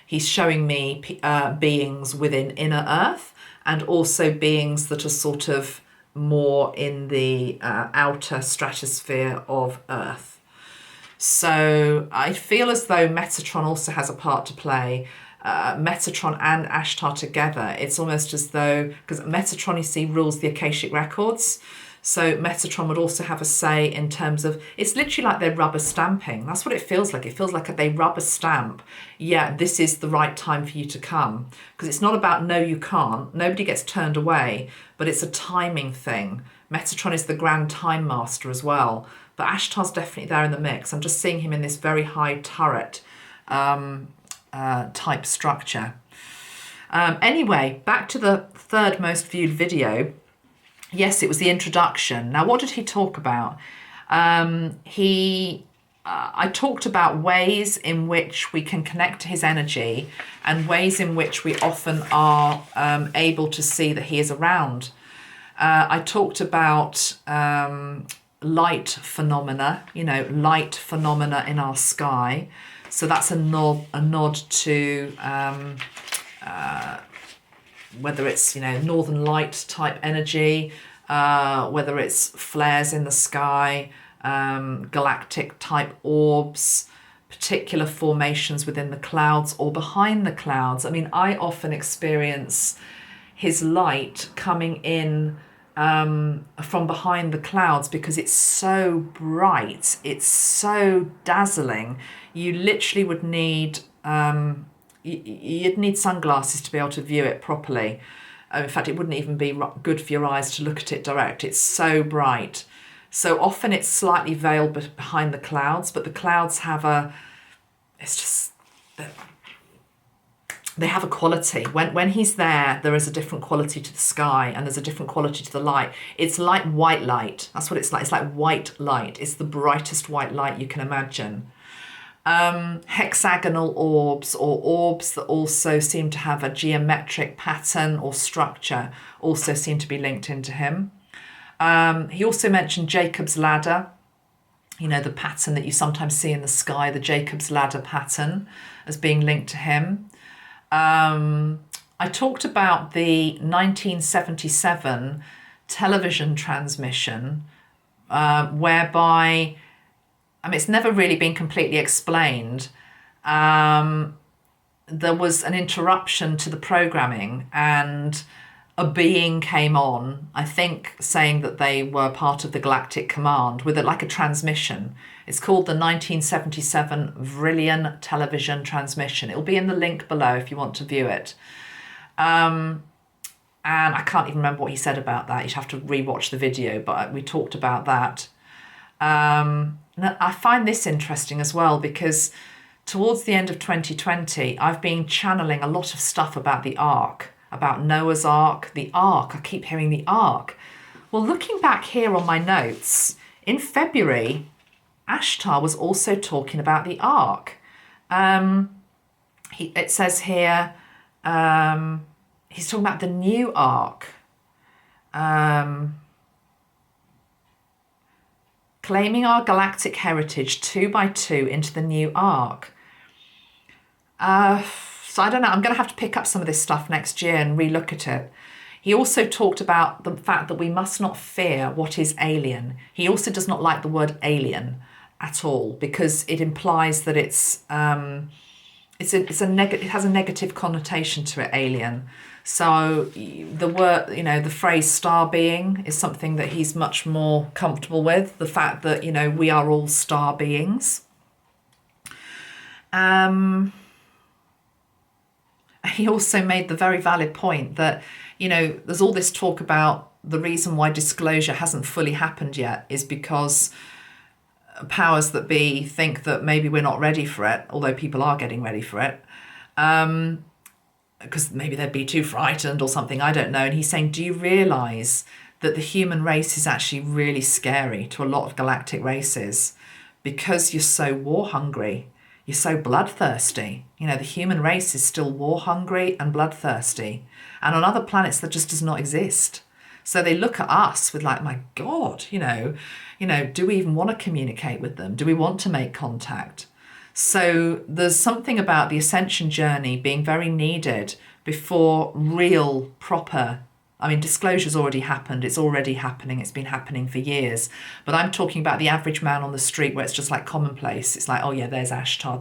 He's showing me beings within inner Earth, and also beings that are sort of more in the outer stratosphere of Earth. So I feel as though Metatron also has a part to play. Metatron and Ashtar together, it's almost as though, because Metatron, you see, rules the Akashic records. So Metatron would also have a say in terms of, it's literally like they're rubber stamping. That's what it feels like. It feels like they rubber stamp, yeah, this is the right time for you to come. Because it's not about no, you can't. Nobody gets turned away, but it's a timing thing. Metatron is the grand time master as well. But Ashtar's definitely there in the mix. I'm just seeing him in this very high turret type structure. Anyway, back to the third most viewed video. Yes, it was the introduction. Now, what did he talk about? I talked about ways in which we can connect to his energy, and ways in which we often are able to see that he is around. I talked about light phenomena, light phenomena in our sky. So that's a nod to whether it's, northern light type energy, whether it's flares in the sky, galactic type orbs, particular formations within the clouds or behind the clouds. I mean, I often experience his light coming in from behind the clouds, because it's so bright, it's so dazzling. You literally would need you'd need sunglasses to be able to view it properly. In fact, it wouldn't even be good for your eyes to look at it direct. It's so bright. So often it's slightly veiled behind the clouds, but the clouds have it's just they have a quality. When he's there, there is a different quality to the sky, and there's a different quality to the light. It's like white light. That's what it's like. It's like white light. It's the brightest white light you can imagine. Hexagonal orbs, or orbs that also seem to have a geometric pattern or structure, also seem to be linked into him. He also mentioned Jacob's ladder, you know, the pattern that you sometimes see in the sky, the Jacob's ladder pattern, as being linked to him. I talked about the 1977 television transmission, whereby, I mean, it's never really been completely explained. There was an interruption to the programming, and a being came on, I think saying that they were part of the Galactic Command, with it like a transmission. It's called the 1977 Vrillian television transmission. It'll be in the link below if you want to view it. And I can't even remember what he said about that. You'd have to rewatch the video, but we talked about that. I find this interesting as well, because towards the end of 2020, I've been channeling a lot of stuff about the Ark, about Noah's Ark, the Ark. I keep hearing the Ark. Well, looking back here on my notes, in February, Ashtar was also talking about the Ark. It says here, he's talking about the new Ark. Claiming our galactic heritage 2 by 2 into the new Ark. So I don't know, I'm going to have to pick up some of this stuff next year and relook at it. He also talked about the fact that we must not fear what is alien. He also does not like the word alien at all, because it implies that it has a negative connotation to it, alien. So the word, you know, the phrase star being is something that he's much more comfortable with. The fact that, you know, we are all star beings. He also made the very valid point that, you know, there's all this talk about the reason why disclosure hasn't fully happened yet is because powers that be think that maybe we're not ready for it, although people are getting ready for it, because maybe they'd be too frightened or something, I don't know. And he's saying, do you realise that the human race is actually really scary to a lot of galactic races because you're so war hungry? You're so bloodthirsty. You know, the human race is still war hungry and bloodthirsty. And on other planets that just does not exist. So they look at us with like, my God, you know, do we even want to communicate with them? Do we want to make contact? So there's something about the ascension journey being very needed before real, proper, I mean, disclosure's already happened. It's already happening. It's been happening for years. But I'm talking about the average man on the street where it's just like commonplace. It's like, oh yeah, there's Ashtar.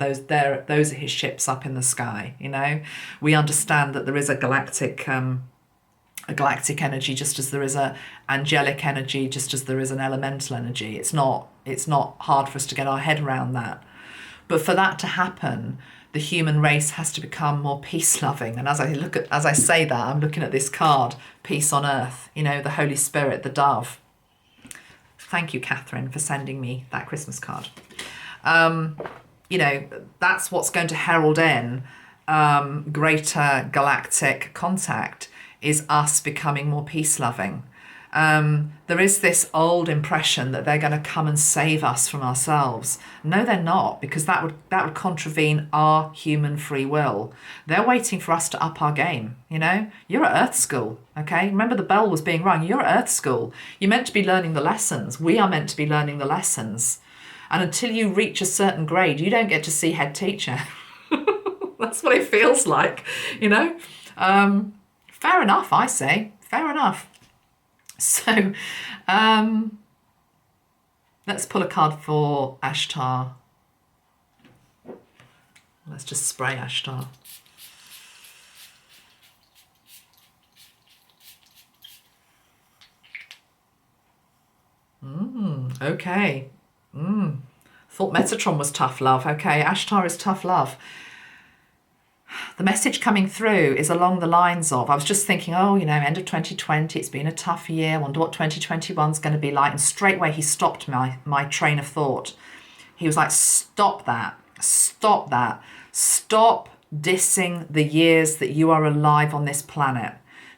Those are his ships up in the sky, you know? We understand that there is a galactic energy, just as there is a angelic energy, just as there is an elemental energy. It's not hard for us to get our head around that. But for that to happen, the human race has to become more peace-loving. And as I say that, I'm looking at this card, Peace on Earth, you know, the Holy Spirit, the dove. Thank you, Catherine, for sending me that Christmas card. You know, that's what's going to herald in greater galactic contact, is us becoming more peace-loving. There is this old impression that they're going to come and save us from ourselves. No, they're not, because that would contravene our human free will. They're waiting for us to up our game, you know? You're at Earth School, okay? Remember the bell was being rung. You're at Earth School. You're meant to be learning the lessons. We are meant to be learning the lessons. And until you reach a certain grade, you don't get to see head teacher. That's what it feels like, you know? Fair enough, I say. Fair enough. So let's pull a card for Ashtar. Let's just spray Ashtar. Okay. Thought Metatron was tough love. Okay, Ashtar is tough love. The message coming through is along the lines of, I was just thinking, oh, you know, end of 2020, it's been a tough year. I wonder what 2021 is going to be like. And straight away he stopped my train of thought. He was like, stop that. Stop dissing the years that you are alive on this planet.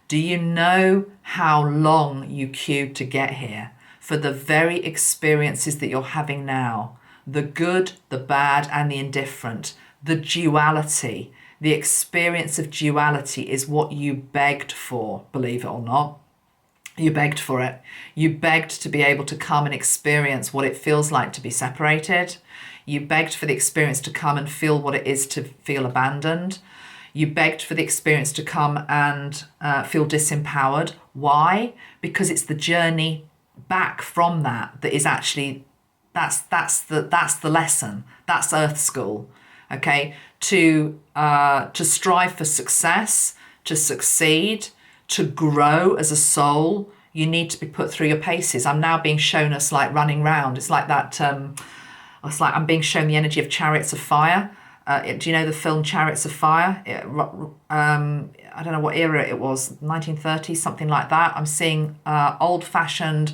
Do you know how long you queued to get here? For the very experiences that you're having now. The good, the bad, and the indifferent. The duality. The experience of duality is what you begged for, believe it or not. You begged for it. You begged to be able to come and experience what it feels like to be separated. You begged for the experience to come and feel what it is to feel abandoned. You begged for the experience to come and feel disempowered. Why? Because it's the journey back from that is actually, that's the lesson. That's Earth School. Okay, to strive for success, to succeed, to grow as a soul, you need to be put through your paces. I'm now being shown us like running round. It's like that. It's like I'm being shown the energy of Chariots of Fire. Do you know the film Chariots of Fire? I don't know what era it was, 1930s, something like that. I'm seeing old-fashioned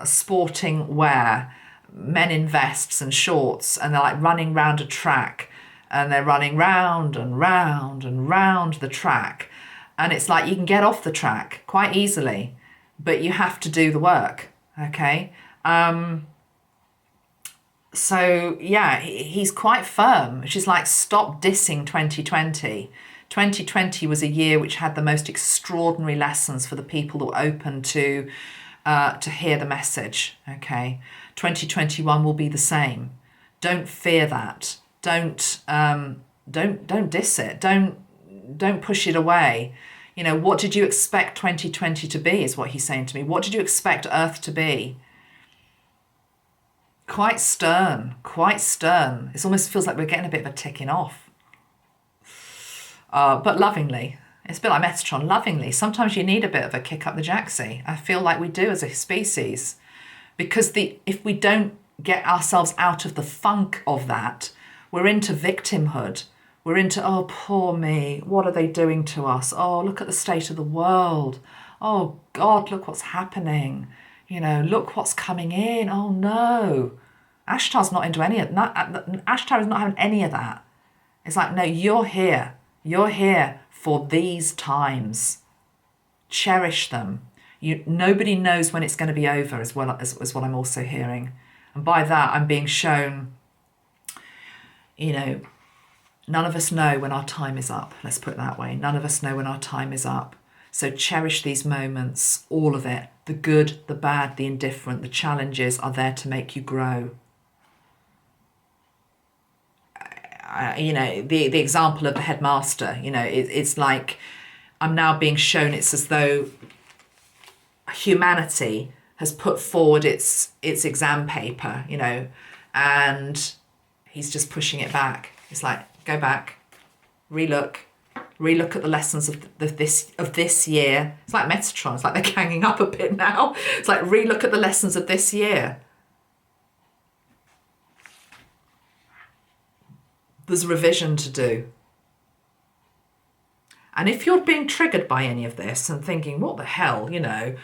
sporting wear, men in vests and shorts, and they're like running round a track, and they're running round and round and round the track. And it's like you can get off the track quite easily, but you have to do the work, okay? So yeah, he's quite firm. She's like, stop dissing 2020. 2020 was a year which had the most extraordinary lessons for the people that were open to hear the message. Okay, 2021 will be the same. Don't fear that. Don't diss it. Don't push it away. You know, what did you expect 2020 to be? Is what he's saying to me. What did you expect Earth to be? Quite stern, quite stern. It almost feels like we're getting a bit of a ticking off. But lovingly. It's a bit like Metatron, lovingly. Sometimes you need a bit of a kick up the jacksie. I feel like we do as a species. Because if we don't get ourselves out of the funk of that, we're into victimhood. We're into, oh, poor me. What are they doing to us? Oh, look at the state of the world. Oh, God, look what's happening. You know, look what's coming in. Oh, no. Ashtar's not into any of that. Ashtar is not having any of that. It's like, no, you're here. You're here for these times. Cherish them. Nobody knows when it's going to be over, as well as what I'm also hearing. And by that, I'm being shown, you know, none of us know when our time is up. Let's put it that way. None of us know when our time is up. So cherish these moments, all of it. The good, the bad, the indifferent, the challenges are there to make you grow. You know, the example of the headmaster, you know, it's like I'm now being shown it's as though humanity has put forward its exam paper, you know, and he's just pushing it back. It's like, go back, relook at the lessons of this year. It's like Metatron. It's like they're ganging up a bit now. It's like, relook at the lessons of this year. There's revision to do. And if you're being triggered by any of this and thinking, what the hell, you know,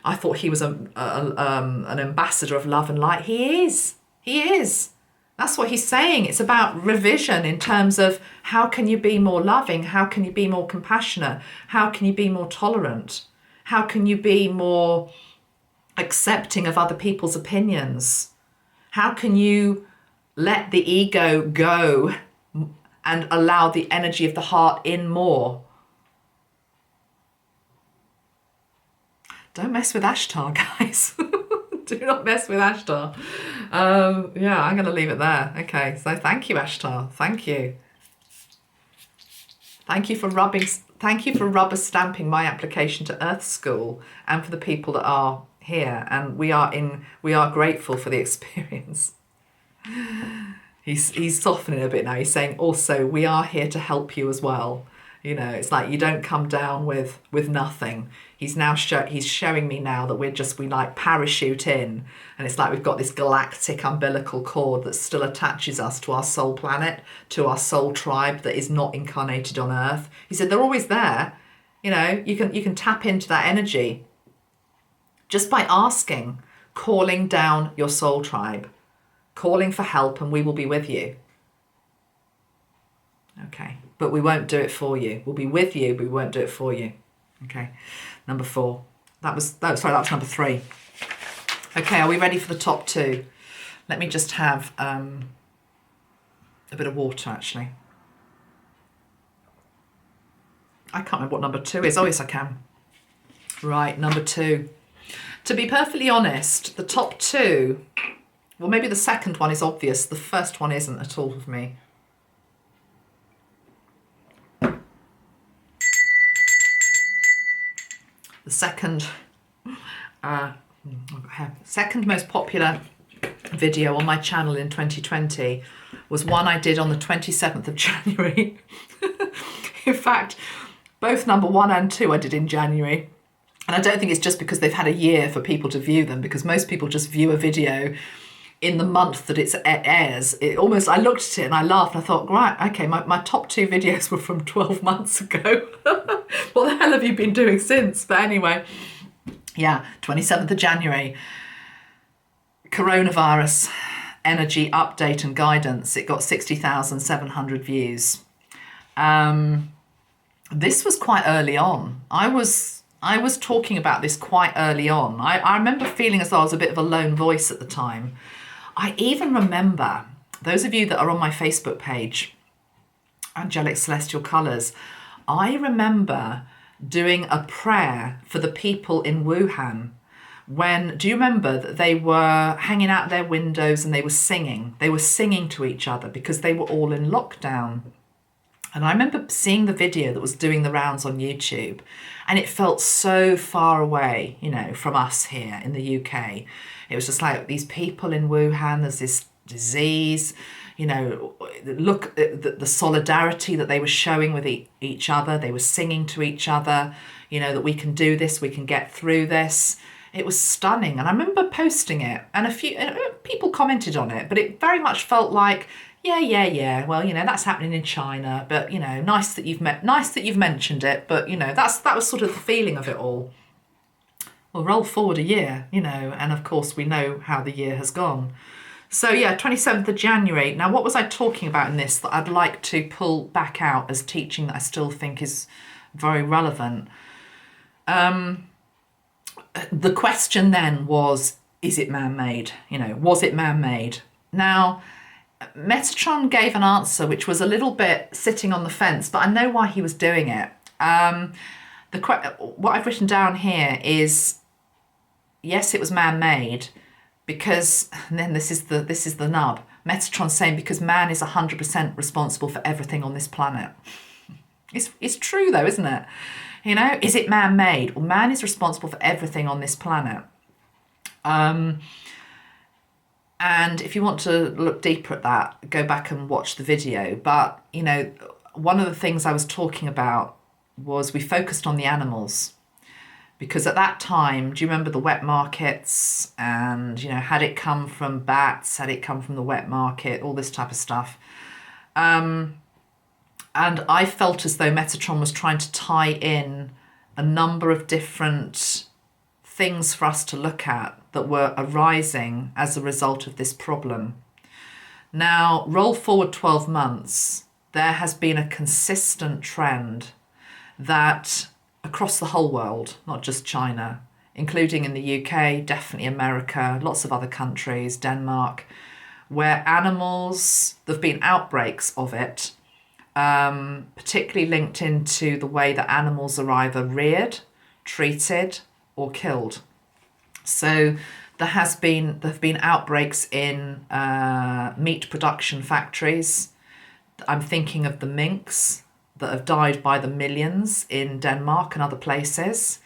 I thought he was an ambassador of love and light. He is. He is. That's what he's saying. It's about revision in terms of how can you be more loving? How can you be more compassionate? How can you be more tolerant? How can you be more accepting of other people's opinions? How can you let the ego go and allow the energy of the heart in more? Don't mess with Ashtar, guys. Do not mess with Ashtar. Yeah, I'm going to leave it there. Okay, so thank you, Ashtar. Thank you. Thank you for rubber stamping my application to Earth School and for the people that are here. And we are grateful for the experience. He's softening a bit now. He's saying also we are here to help you as well. You know, it's like you don't come down with nothing. He's now he's showing me now that we like parachute in, and it's like we've got this galactic umbilical cord that still attaches us to our soul planet, to our soul tribe that is not incarnated on Earth. He said they're always there. You know, you can tap into that energy just by asking, calling down your soul tribe, calling for help, and we will be with you. Okay, but we won't do it for you. We'll be with you, but we won't do it for you. Okay, number 4. That was number 3. Okay, are we ready for the top 2? Let me just have a bit of water, actually. I can't remember what number 2 is. Oh, yes, I can. Right, number 2. To be perfectly honest, the top 2, well, maybe the second one is obvious. The first one isn't at all for me. The second most popular video on my channel in 2020 was one I did on the 27th of January. In fact, both number 1 and 2 I did in January. And I don't think it's just because they've had a year for people to view them, because most people just view a video in the month that it airs. I looked at it and I laughed and I thought, right, okay, my top 2 videos were from 12 months ago. What the hell have you been doing since? But anyway, yeah, 27th of January, coronavirus energy update and guidance. It got 60,700 views. This was quite early on. I was talking about this quite early on. I remember feeling as though I was a bit of a lone voice at the time. I even remember, those of you that are on my Facebook page, Angelic Celestial Colours, I remember doing a prayer for the people in Wuhan when, do you remember that they were hanging out their windows and they were singing? They were singing to each other because they were all in lockdown. And I remember seeing the video that was doing the rounds on YouTube, and it felt so far away, you know, from us here in the UK. It was just like these people in Wuhan, there's this disease, you know, look at the solidarity that they were showing with each other. They were singing to each other, you know, that we can do this, we can get through this. It was stunning. And I remember posting it, and a few people commented on it, but it very much felt like, yeah. Well, you know, that's happening in China, but, you know, nice that you've mentioned it, but, you know, that was sort of the feeling of it all. Well, roll forward a year, you know, and of course we know how the year has gone. So yeah, 27th of January. Now, what was I talking about in this that I'd like to pull back out as teaching that I still think is very relevant? The question then was, is it man-made? You know, was it man-made? Now, Metatron gave an answer which was a little bit sitting on the fence, but I know why he was doing it. What I've written down here is, yes, it was man-made, because, and then this is the nub, Metatron saying because man is 100% responsible for everything on this planet. It's true though, isn't it? You know, is it man-made? Well, man is responsible for everything on this planet. And if you want to look deeper at that, go back and watch the video. But, you know, one of the things I was talking about was we focused on the animals. Because at that time, do you remember the wet markets? And, you know, had it come from bats? Had it come from the wet market? All this type of stuff. And I felt as though Metatron was trying to tie in a number of different things for us to look at that were arising as a result of this problem. Now, roll forward 12 months, there has been a consistent trend that across the whole world, not just China, including in the UK, definitely America, lots of other countries, Denmark, where animals, there have been outbreaks of it, particularly linked into the way that animals are either reared, treated, or killed. So there have been outbreaks in meat production factories. I'm thinking of the minks that have died by the millions in Denmark and other places,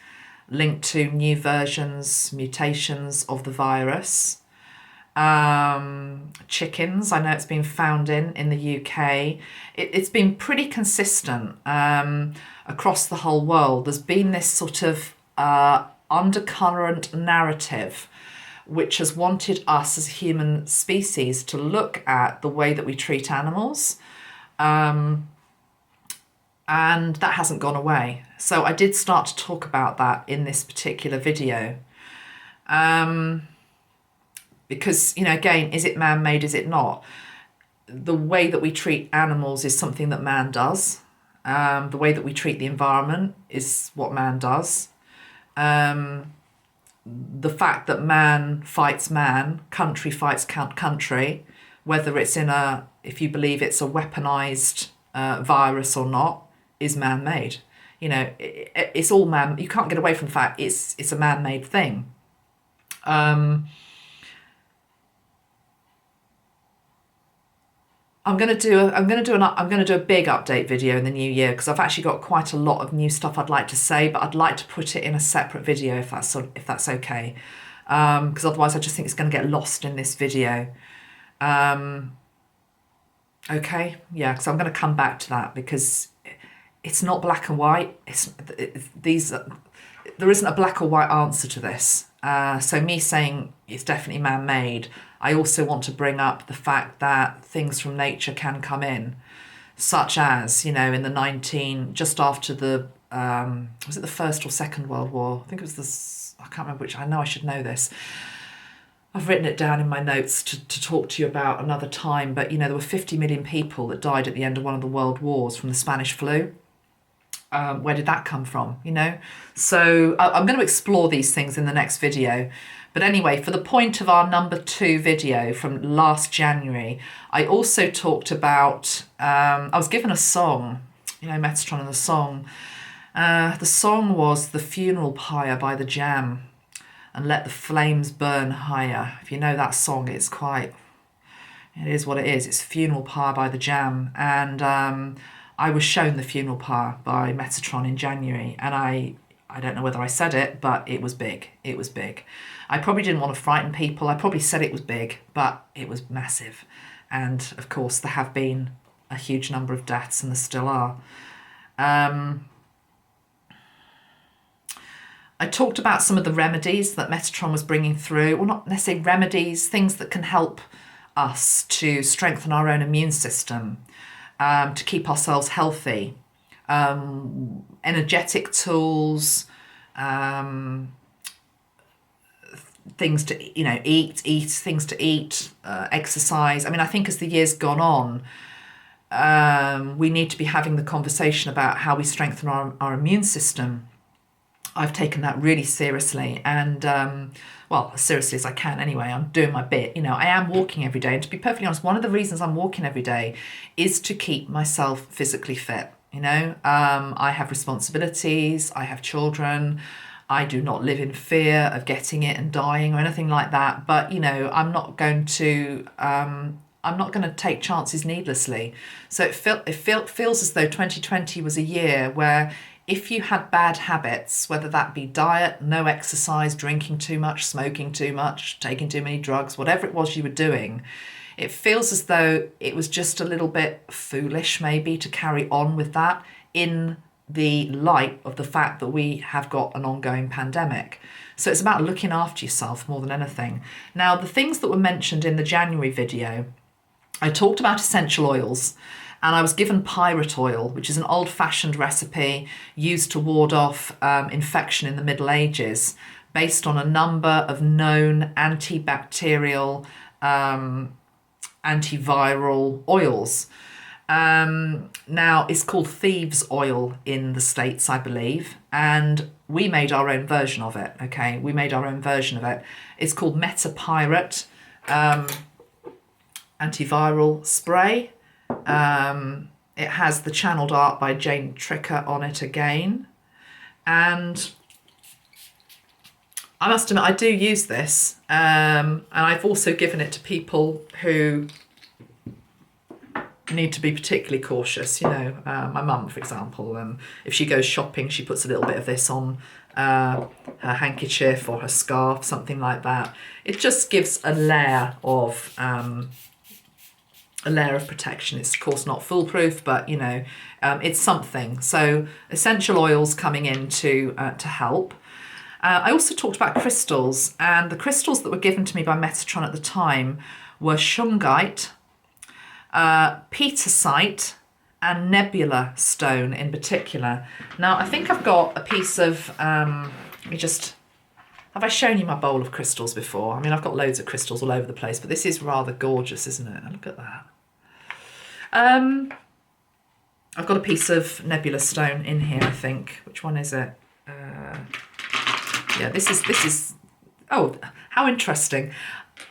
linked to new versions, mutations of the virus. Chickens, I know it's been found in the UK. It's been pretty consistent across the whole world. There's been this sort of undercurrent narrative which has wanted us as a human species to look at the way that we treat animals. And that hasn't gone away. So I did start to talk about that in this particular video. Because, you know, again, is it man-made, is it not? the way that we treat animals is something that man does. The way that we treat the environment is what man does. The fact that man fights man, country fights country, whether it's if you believe it's a weaponized virus or not, is man-made. You know, it's all man. You can't get away from the fact it's a man-made thing. I'm going to do a big update video in the new year, because I've actually got quite a lot of new stuff I'd like to say, but I'd like to put it in a separate video if that's okay, because otherwise I just think it's going to get lost in this video. Okay, yeah, because I'm going to come back to that, because it's not black and white. There isn't a black or white answer to this. So me saying it's definitely man-made, I also want to bring up the fact that things from nature can come in, such as, you know, in the just after the, was it the First or Second World War? I think it was I can't remember which, I know I should know this. I've written it down in my notes to talk to you about another time, but, you know, there were 50 million people that died at the end of one of the world wars from the Spanish flu. Where did that come from, you know? So I'm going to explore these things in the next video. But anyway, for the point of our number 2 video from last January, I also talked about, I was given a song, you know, Metatron and the song. The song was The Funeral Pyre by The Jam, and Let the Flames Burn Higher. If you know that song, it is what it is. It's Funeral Pyre by The Jam. And I was shown The Funeral Pyre by Metatron in January, and I don't know whether I said it, but it was big. It was big. I probably didn't want to frighten people. I probably said it was big, but it was massive. And of course, there have been a huge number of deaths, and there still are. I talked about some of the remedies that Metatron was bringing through. Well, not necessarily remedies, things that can help us to strengthen our own immune system, to keep ourselves healthy, energetic tools, things to, you know, eat things to eat, exercise. I mean, I think as the year's gone on, we need to be having the conversation about how we strengthen our immune system. I've taken that really seriously, and well, as seriously as I can anyway. I'm doing my bit. You know, I am walking every day, and to be perfectly honest, one of the reasons I'm walking every day is to keep myself physically fit. You know, I have responsibilities, I have children, I do not live in fear of getting it and dying or anything like that, but, you know, I'm not going to take chances needlessly. So it feels as though 2020 was a year where if you had bad habits, whether that be diet, no exercise, drinking too much, smoking too much, taking too many drugs, whatever it was you were doing, it feels as though it was just a little bit foolish maybe to carry on with that in the light of the fact that we have got an ongoing pandemic. So it's about looking after yourself more than anything. Now, the things that were mentioned in the January video, I talked about essential oils, and I was given pirate oil, which is an old-fashioned recipe used to ward off infection in the Middle Ages, based on a number of known antibacterial, antiviral oils. Now, it's called thieves' oil in the States, I believe, and we made our own version of it, okay? We made our own version of it. It's called Metapyrate antiviral spray. It has the channeled art by Jane Tricker on it again, and I must admit I do use this, and I've also given it to people who need to be particularly cautious, you know, my mum, for example, and if she goes shopping, she puts a little bit of this on her handkerchief or her scarf, something like that. It just gives a layer of protection. It's of course not foolproof, but you know, it's something. So essential oils coming in to help. I also talked about crystals, and the crystals that were given to me by Metatron at the time were shungite, petersite, and nebula stone in particular. Now, I think I've got a piece of, have I shown you my bowl of crystals before? I mean, I've got loads of crystals all over the place, but this is rather gorgeous, isn't it? Look at that. I've got a piece of nebula stone in here, I think. Which one is it? Yeah, this is. Oh, how interesting!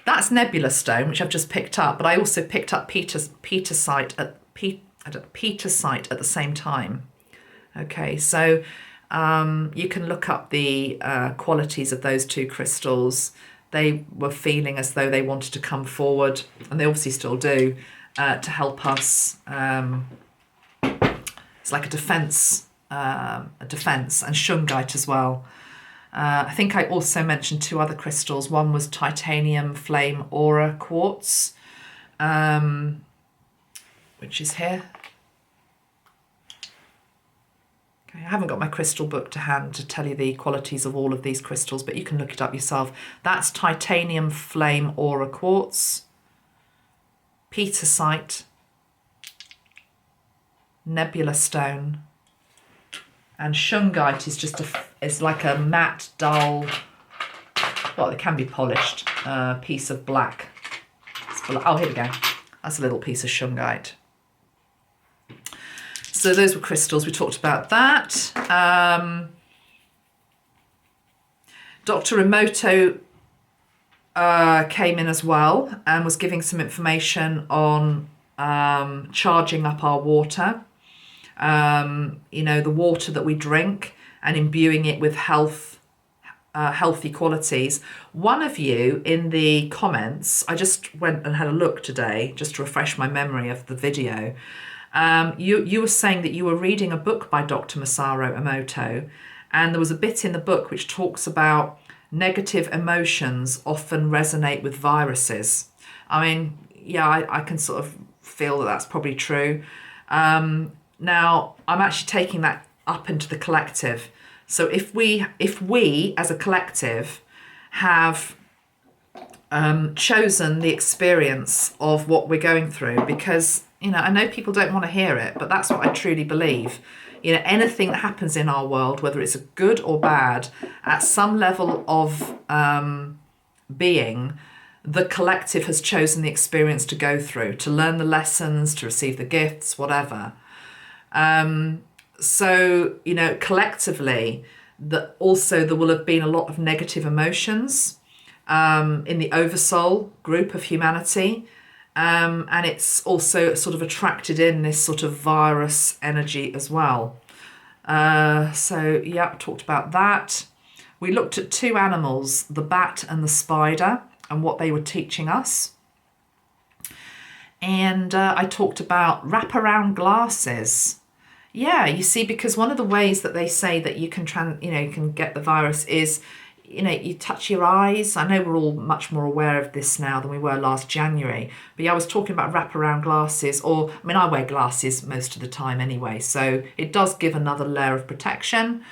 That's nebula stone, which I've just picked up. But I also picked up petersite at the same time. Okay, so you can look up the qualities of those two crystals. They were feeling as though they wanted to come forward, and they obviously still do, to help us. It's like a defense, and shungite as well. I think I also mentioned two other crystals. One was titanium flame aura quartz, which is here. Okay, I haven't got my crystal book to hand to tell you the qualities of all of these crystals, but you can look it up yourself. That's titanium flame aura quartz, petersite, nebula stone, and shungite is just it's like a matte, dull, well, it can be polished, piece of black. Oh, here we go. That's a little piece of shungite. So those were crystals. We talked about that. Dr. Emoto came in as well and was giving some information on charging up our water. You know, the water that we drink and imbuing it with healthy qualities. One of you in the comments, I just went and had a look today just to refresh my memory of the video. You were saying that you were reading a book by Dr. Masaru Emoto, and there was a bit in the book which talks about negative emotions often resonate with viruses. I mean, yeah, I can sort of feel that that's probably true. Now, I'm actually taking that up into the collective. So if we as a collective have chosen the experience of what we're going through, because, you know, I know people don't want to hear it, but that's what I truly believe. You know, anything that happens in our world, whether it's good or bad, at some level of being, the collective has chosen the experience to go through, to learn the lessons, to receive the gifts, whatever. So, you know, collectively, also there will have been a lot of negative emotions in the oversoul group of humanity. And it's also sort of attracted in this sort of virus energy as well. So, yeah, talked about that. We looked at two animals, the bat and the spider, and what they were teaching us. And I talked about wraparound glasses. Yeah, you see, because one of the ways that they say that you can you can get the virus is, you know, you touch your eyes. I know we're all much more aware of this now than we were last January. But yeah, I was talking about wraparound glasses, or, I mean, I wear glasses most of the time anyway, so it does give another layer of protection.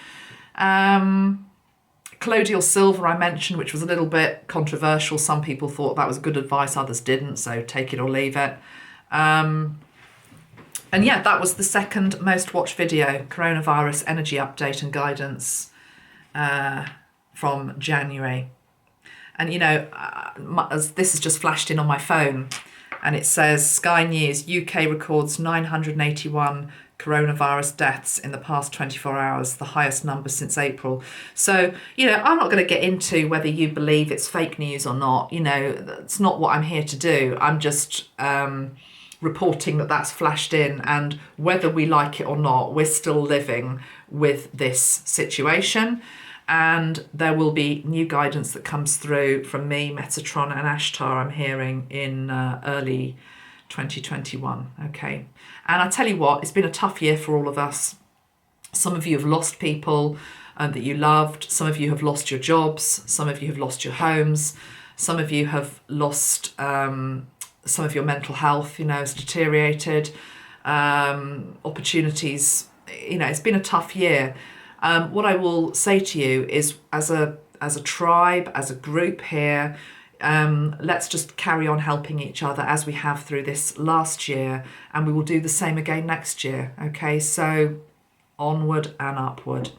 Colloidal silver I mentioned, which was a little bit controversial. Some people thought that was good advice, others didn't, so take it or leave it. And yeah, that was the second most watched video, coronavirus energy update and guidance from January. And, you know, this has just flashed in on my phone, and it says Sky News, UK records 981 coronavirus deaths in the past 24 hours, the highest number since April. So, you know, I'm not going to get into whether you believe it's fake news or not. You know, that's not what I'm here to do. I'm just reporting that that's flashed in, and whether we like it or not, we're still living with this situation. And there will be new guidance that comes through from me, Metatron and Ashtar, I'm hearing in early 2021. Okay. And I tell you what, it's been a tough year for all of us. Some of you have lost people that you loved. Some of you have lost your jobs. Some of you have lost your homes. Some of you have lost some of your mental health, you know, has deteriorated. Opportunities, you know, it's been a tough year. What I will say to you is, as a tribe, as a group here, let's just carry on helping each other as we have through this last year, and we will do the same again next year. Okay, so onward and upward.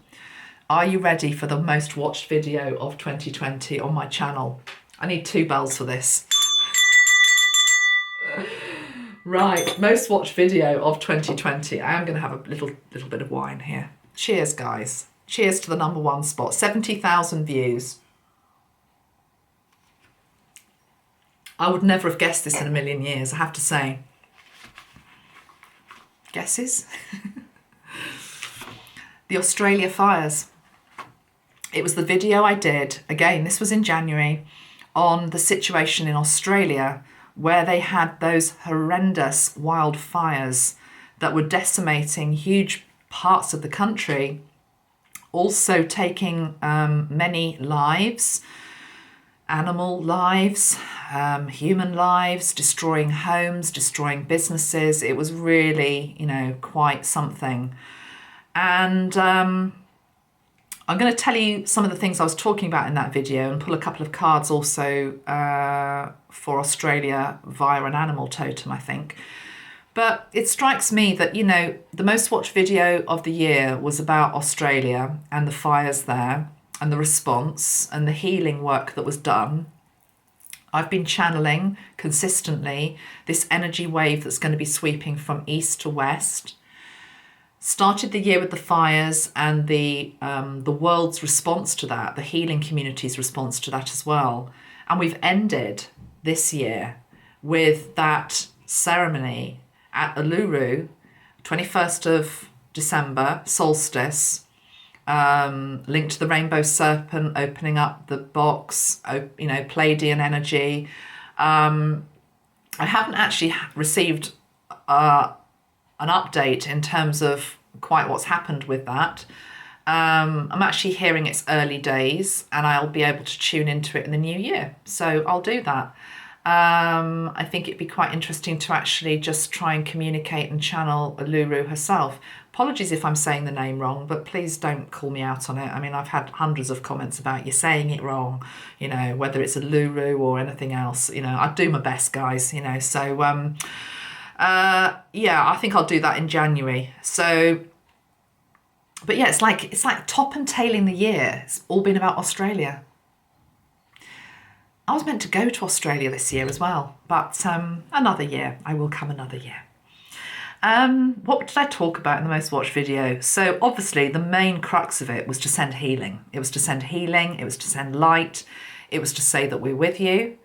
Are you ready for the most watched video of 2020 on my channel? I need 2 bells for this. Right, most watched video of 2020. I am going to have a little bit of wine here. Cheers, guys. Cheers to the #1 spot. 70,000 views. I would never have guessed this in a million years, I have to say. Guesses? The Australia fires. It was the video I did, again, this was in January, on the situation in Australia where they had those horrendous wildfires that were decimating huge parts of the country, also taking many lives, animal lives, human lives, destroying homes, destroying businesses. It was really, quite something. And I'm going to tell you some of the things I was talking about in that video and pull a couple of cards also for Australia via an animal totem, I think. But it strikes me that, the most watched video of the year was about Australia and the fires there and the response and the healing work that was done. I've been channeling consistently this energy wave that's going to be sweeping from east to west. Started the year with the fires and the world's response to that, the healing community's response to that as well. And we've ended this year with that ceremony at Uluru, 21st of December, solstice, linked to the rainbow serpent, opening up the box, Pleiadian energy. I haven't actually received an update in terms of quite what's happened with that. I'm actually hearing it's early days and I'll be able to tune into it in the new year. So I'll do that. I think it'd be quite interesting to actually just try and communicate and channel Uluru herself. Apologies if I'm saying the name wrong, but please don't call me out on it. I mean, I've had hundreds of comments about you saying it wrong, whether it's Uluru or anything else. I do my best, guys, so I think I'll do that in January. So, but yeah, it's like top and tailing the year. It's all been about Australia. I was meant to go to Australia this year as well, but another year. I will come another year. What did I talk about in the most watched video? So obviously the main crux of it was to send healing. It was to send healing. It was to send light. It was to say that we're with you.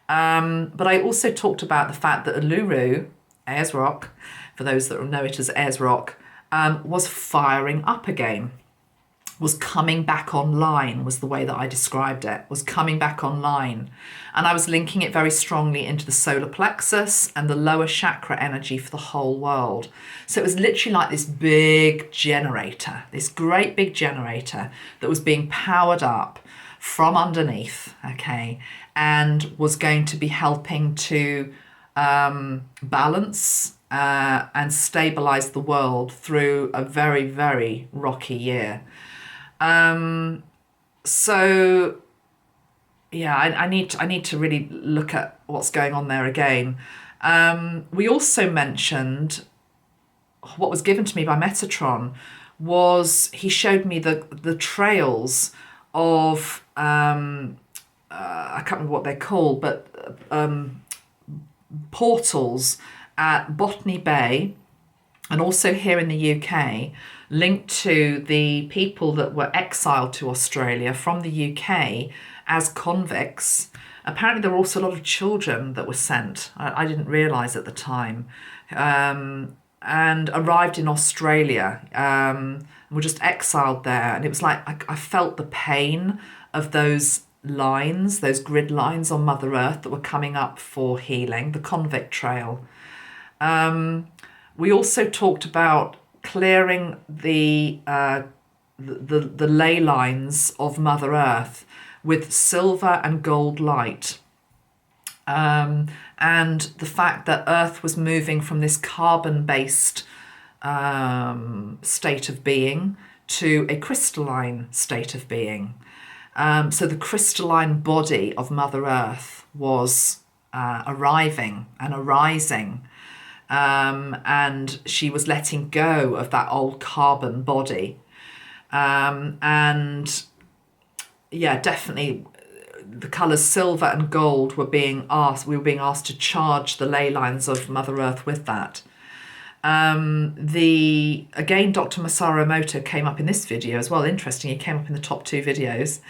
But I also talked about the fact that Uluru, Ayers Rock, for those that know it as Ayers Rock, was firing up again, was coming back online, was the way that I described it, was coming back online. And I was linking it very strongly into the solar plexus and the lower chakra energy for the whole world. So it was literally like this big generator, this great big generator that was being powered up from underneath, okay, and was going to be helping to balance and stabilize the world through a very, very rocky year. So yeah, I need to really look at what's going on there again. We also mentioned what was given to me by Metatron was he showed me the trails of I can't remember what they're called, but portals at Botany Bay and also here in the UK, linked to the people that were exiled to Australia from the UK as convicts. Apparently there were also a lot of children that were sent. I didn't realise at the time. And arrived in Australia, were just exiled there. And it was like, I felt the pain of those lines, those grid lines on Mother Earth that were coming up for healing, the convict trail. We also talked about clearing the ley lines of Mother Earth with silver and gold light. And the fact that Earth was moving from this carbon-based state of being to a crystalline state of being. So the crystalline body of Mother Earth was arriving and arising. And she was letting go of that old carbon body. And yeah, definitely the colours silver and gold we were being asked to charge the ley lines of Mother Earth with that. Dr. Masaru Emoto came up in this video as well. Interesting, he came up in the top 2 videos.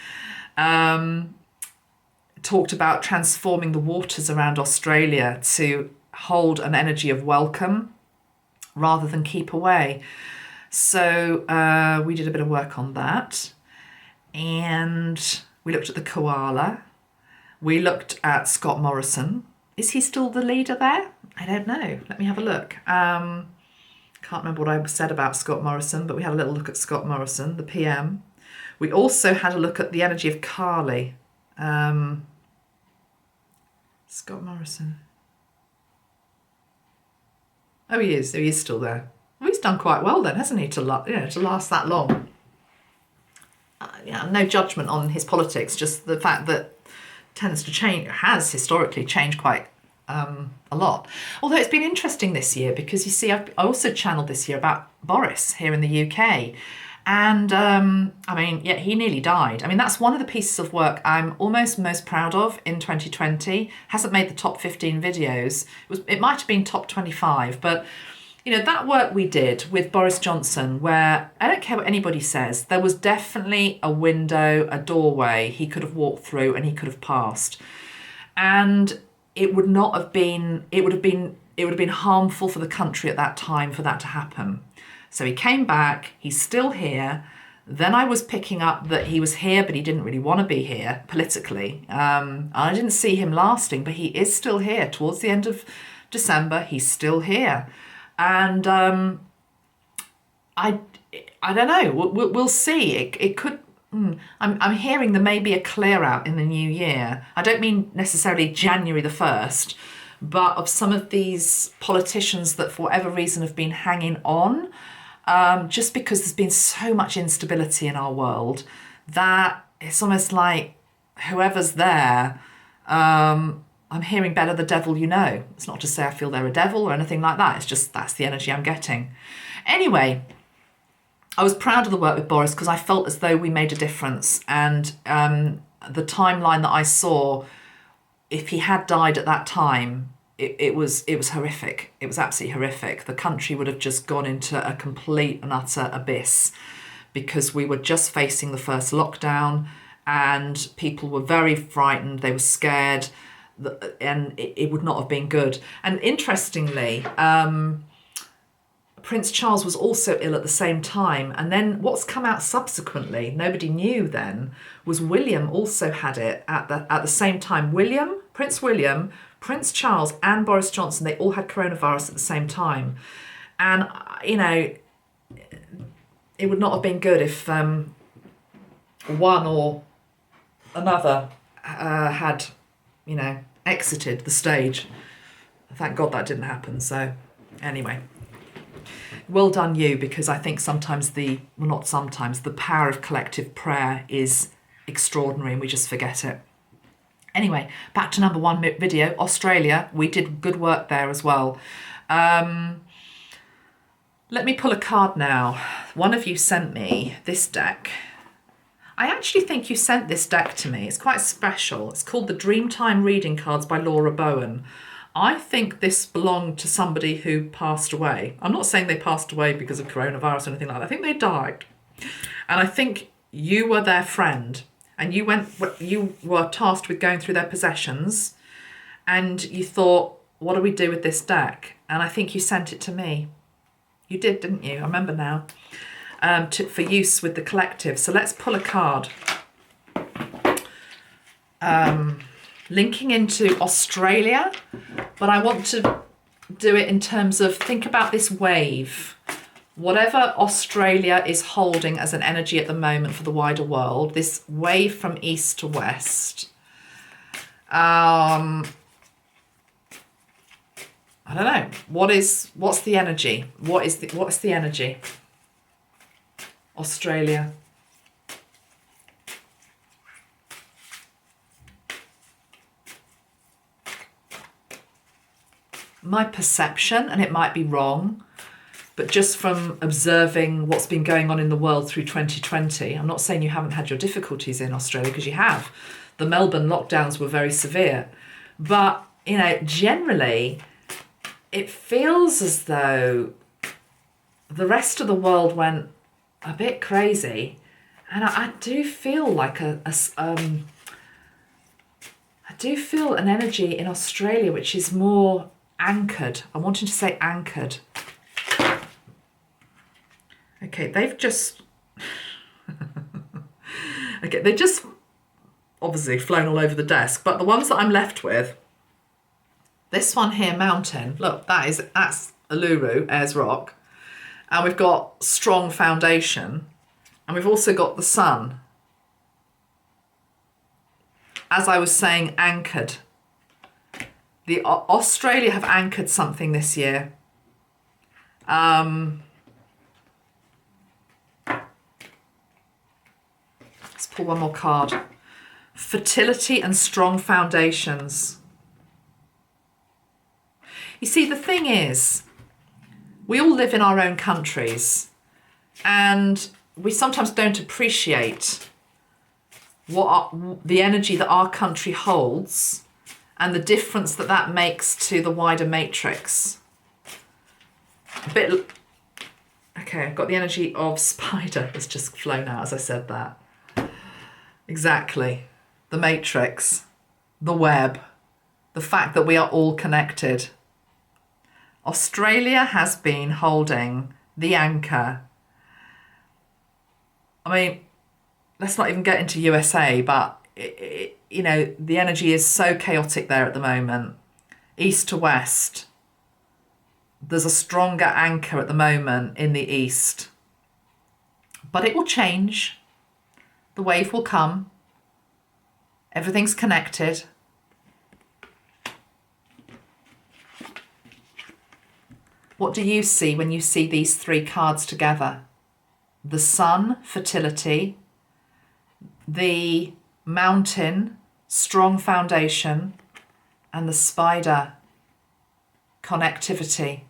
Talked about transforming the waters around Australia to hold an energy of welcome rather than keep away. So we did a bit of work on that. And we looked at the koala. We looked at Scott Morrison. Is he still the leader there? I don't know. Let me have a look. Can't remember what I said about Scott Morrison, but we had a little look at Scott Morrison, the PM. We also had a look at the energy of Carly. Scott Morrison. Oh, he is. He is still there. Well, he's done quite well then, hasn't he, to last that long? No judgment on his politics, just the fact that tends to change, has historically changed quite a lot. Although it's been interesting this year because, you see, I also channeled this year about Boris here in the UK. And, he nearly died. I mean, that's one of the pieces of work I'm almost most proud of in 2020. Hasn't made the top 15 videos. It might have been top 25, but, that work we did with Boris Johnson, where I don't care what anybody says, there was definitely a window, a doorway he could have walked through and he could have passed. And it would have been harmful for the country at that time for that to happen. So he came back, he's still here. Then I was picking up that he was here, but he didn't really want to be here politically. I didn't see him lasting, but he is still here. Towards the end of December, he's still here. And I don't know, we'll see. It could, I'm hearing there may be a clear out in the new year. I don't mean necessarily January the 1st, but of some of these politicians that for whatever reason have been hanging on, just because there's been so much instability in our world that it's almost like whoever's there, I'm hearing better the devil you know. It's not to say I feel they're a devil or anything like that. It's just that's the energy I'm getting. Anyway, I was proud of the work with Boris because I felt as though we made a difference. And the timeline that I saw, if he had died at that time, it was horrific. It was absolutely horrific. The country would have just gone into a complete and utter abyss because we were just facing the first lockdown and people were very frightened. They were scared and it would not have been good. And interestingly, Prince Charles was also ill at the same time. And then what's come out subsequently, nobody knew then, was William also had it at the same time. Prince William, Prince Charles and Boris Johnson, they all had coronavirus at the same time. And, it would not have been good if one or another had, exited the stage. Thank God that didn't happen. So anyway, well done you, because I think the power of collective prayer is extraordinary and we just forget it. Anyway, back to number 1 video, Australia. We did good work there as well. Let me pull a card now. One of you sent me this deck. I actually think you sent this deck to me. It's quite special. It's called the Dreamtime Reading Cards by Laura Bowen. I think this belonged to somebody who passed away. I'm not saying they passed away because of coronavirus or anything like that. I think they died. And I think you were their friend. And you were tasked with going through their possessions and you thought, what do we do with this deck? And I think you sent it to me. You did, didn't you? I remember now. For use with the collective. So let's pull a card. Linking into Australia, but I want to do it in terms of, think about this wave. Whatever Australia is holding as an energy at the moment for the wider world, this wave from east to west, I don't know. What's the energy? What's the energy? Australia. My perception, and it might be wrong, but just from observing what's been going on in the world through 2020, I'm not saying you haven't had your difficulties in Australia, because you have. the Melbourne lockdowns were very severe. But, you know, generally, it feels as though the rest of the world went a bit crazy. And I do feel like I do feel an energy in Australia which is more anchored. I'm wanting to say anchored. Okay, they've just... okay, they just obviously flown all over the desk, but the ones that I'm left with, this one here, Mountain, look, that's Uluru, Ayers Rock, and we've got Strong Foundation, and we've also got the Sun. As I was saying, anchored. The Australia have anchored something this year. Let's pull one more card. Fertility and strong foundations. You see, the thing is, we all live in our own countries, and we sometimes don't appreciate the energy that our country holds and the difference that that makes to the wider matrix. Okay, I've got the energy of spider that's just flown out as I said that. Exactly. The matrix, the web, the fact that we are all connected. Australia has been holding the anchor. I mean, let's not even get into USA, but, you know, the energy is so chaotic there at the moment. East to west. There's a stronger anchor at the moment in the east. But it will change. The wave will come. Everything's connected. What do you see when you see these three cards together? The Sun, fertility. The Mountain, strong foundation. And the Spider, connectivity.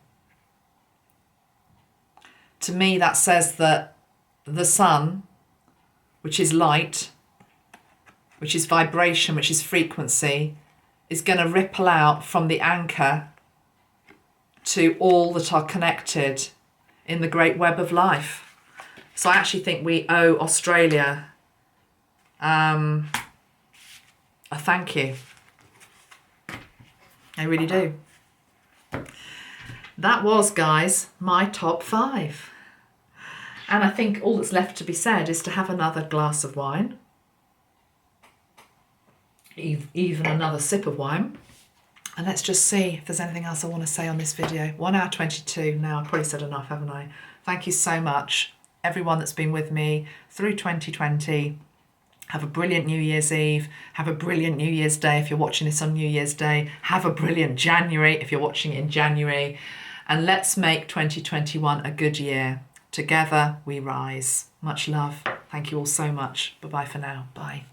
To me, that says that the Sun, which is light, which is vibration, which is frequency, is going to ripple out from the anchor to all that are connected in the great web of life. So I actually think we owe Australia a thank you. I really do. That was, guys, my top 5. And I think all that's left to be said is to have another glass of wine, even another sip of wine. And let's just see if there's anything else I want to say on this video. 1 hour 22 now. I've probably said enough, haven't I? Thank you so much, everyone that's been with me through 2020. Have a brilliant New Year's Eve. Have a brilliant New Year's Day if you're watching this on New Year's Day. Have a brilliant January if you're watching it in January. And let's make 2021 a good year. Together we rise. Much love. Thank you all so much. Bye-bye for now. Bye.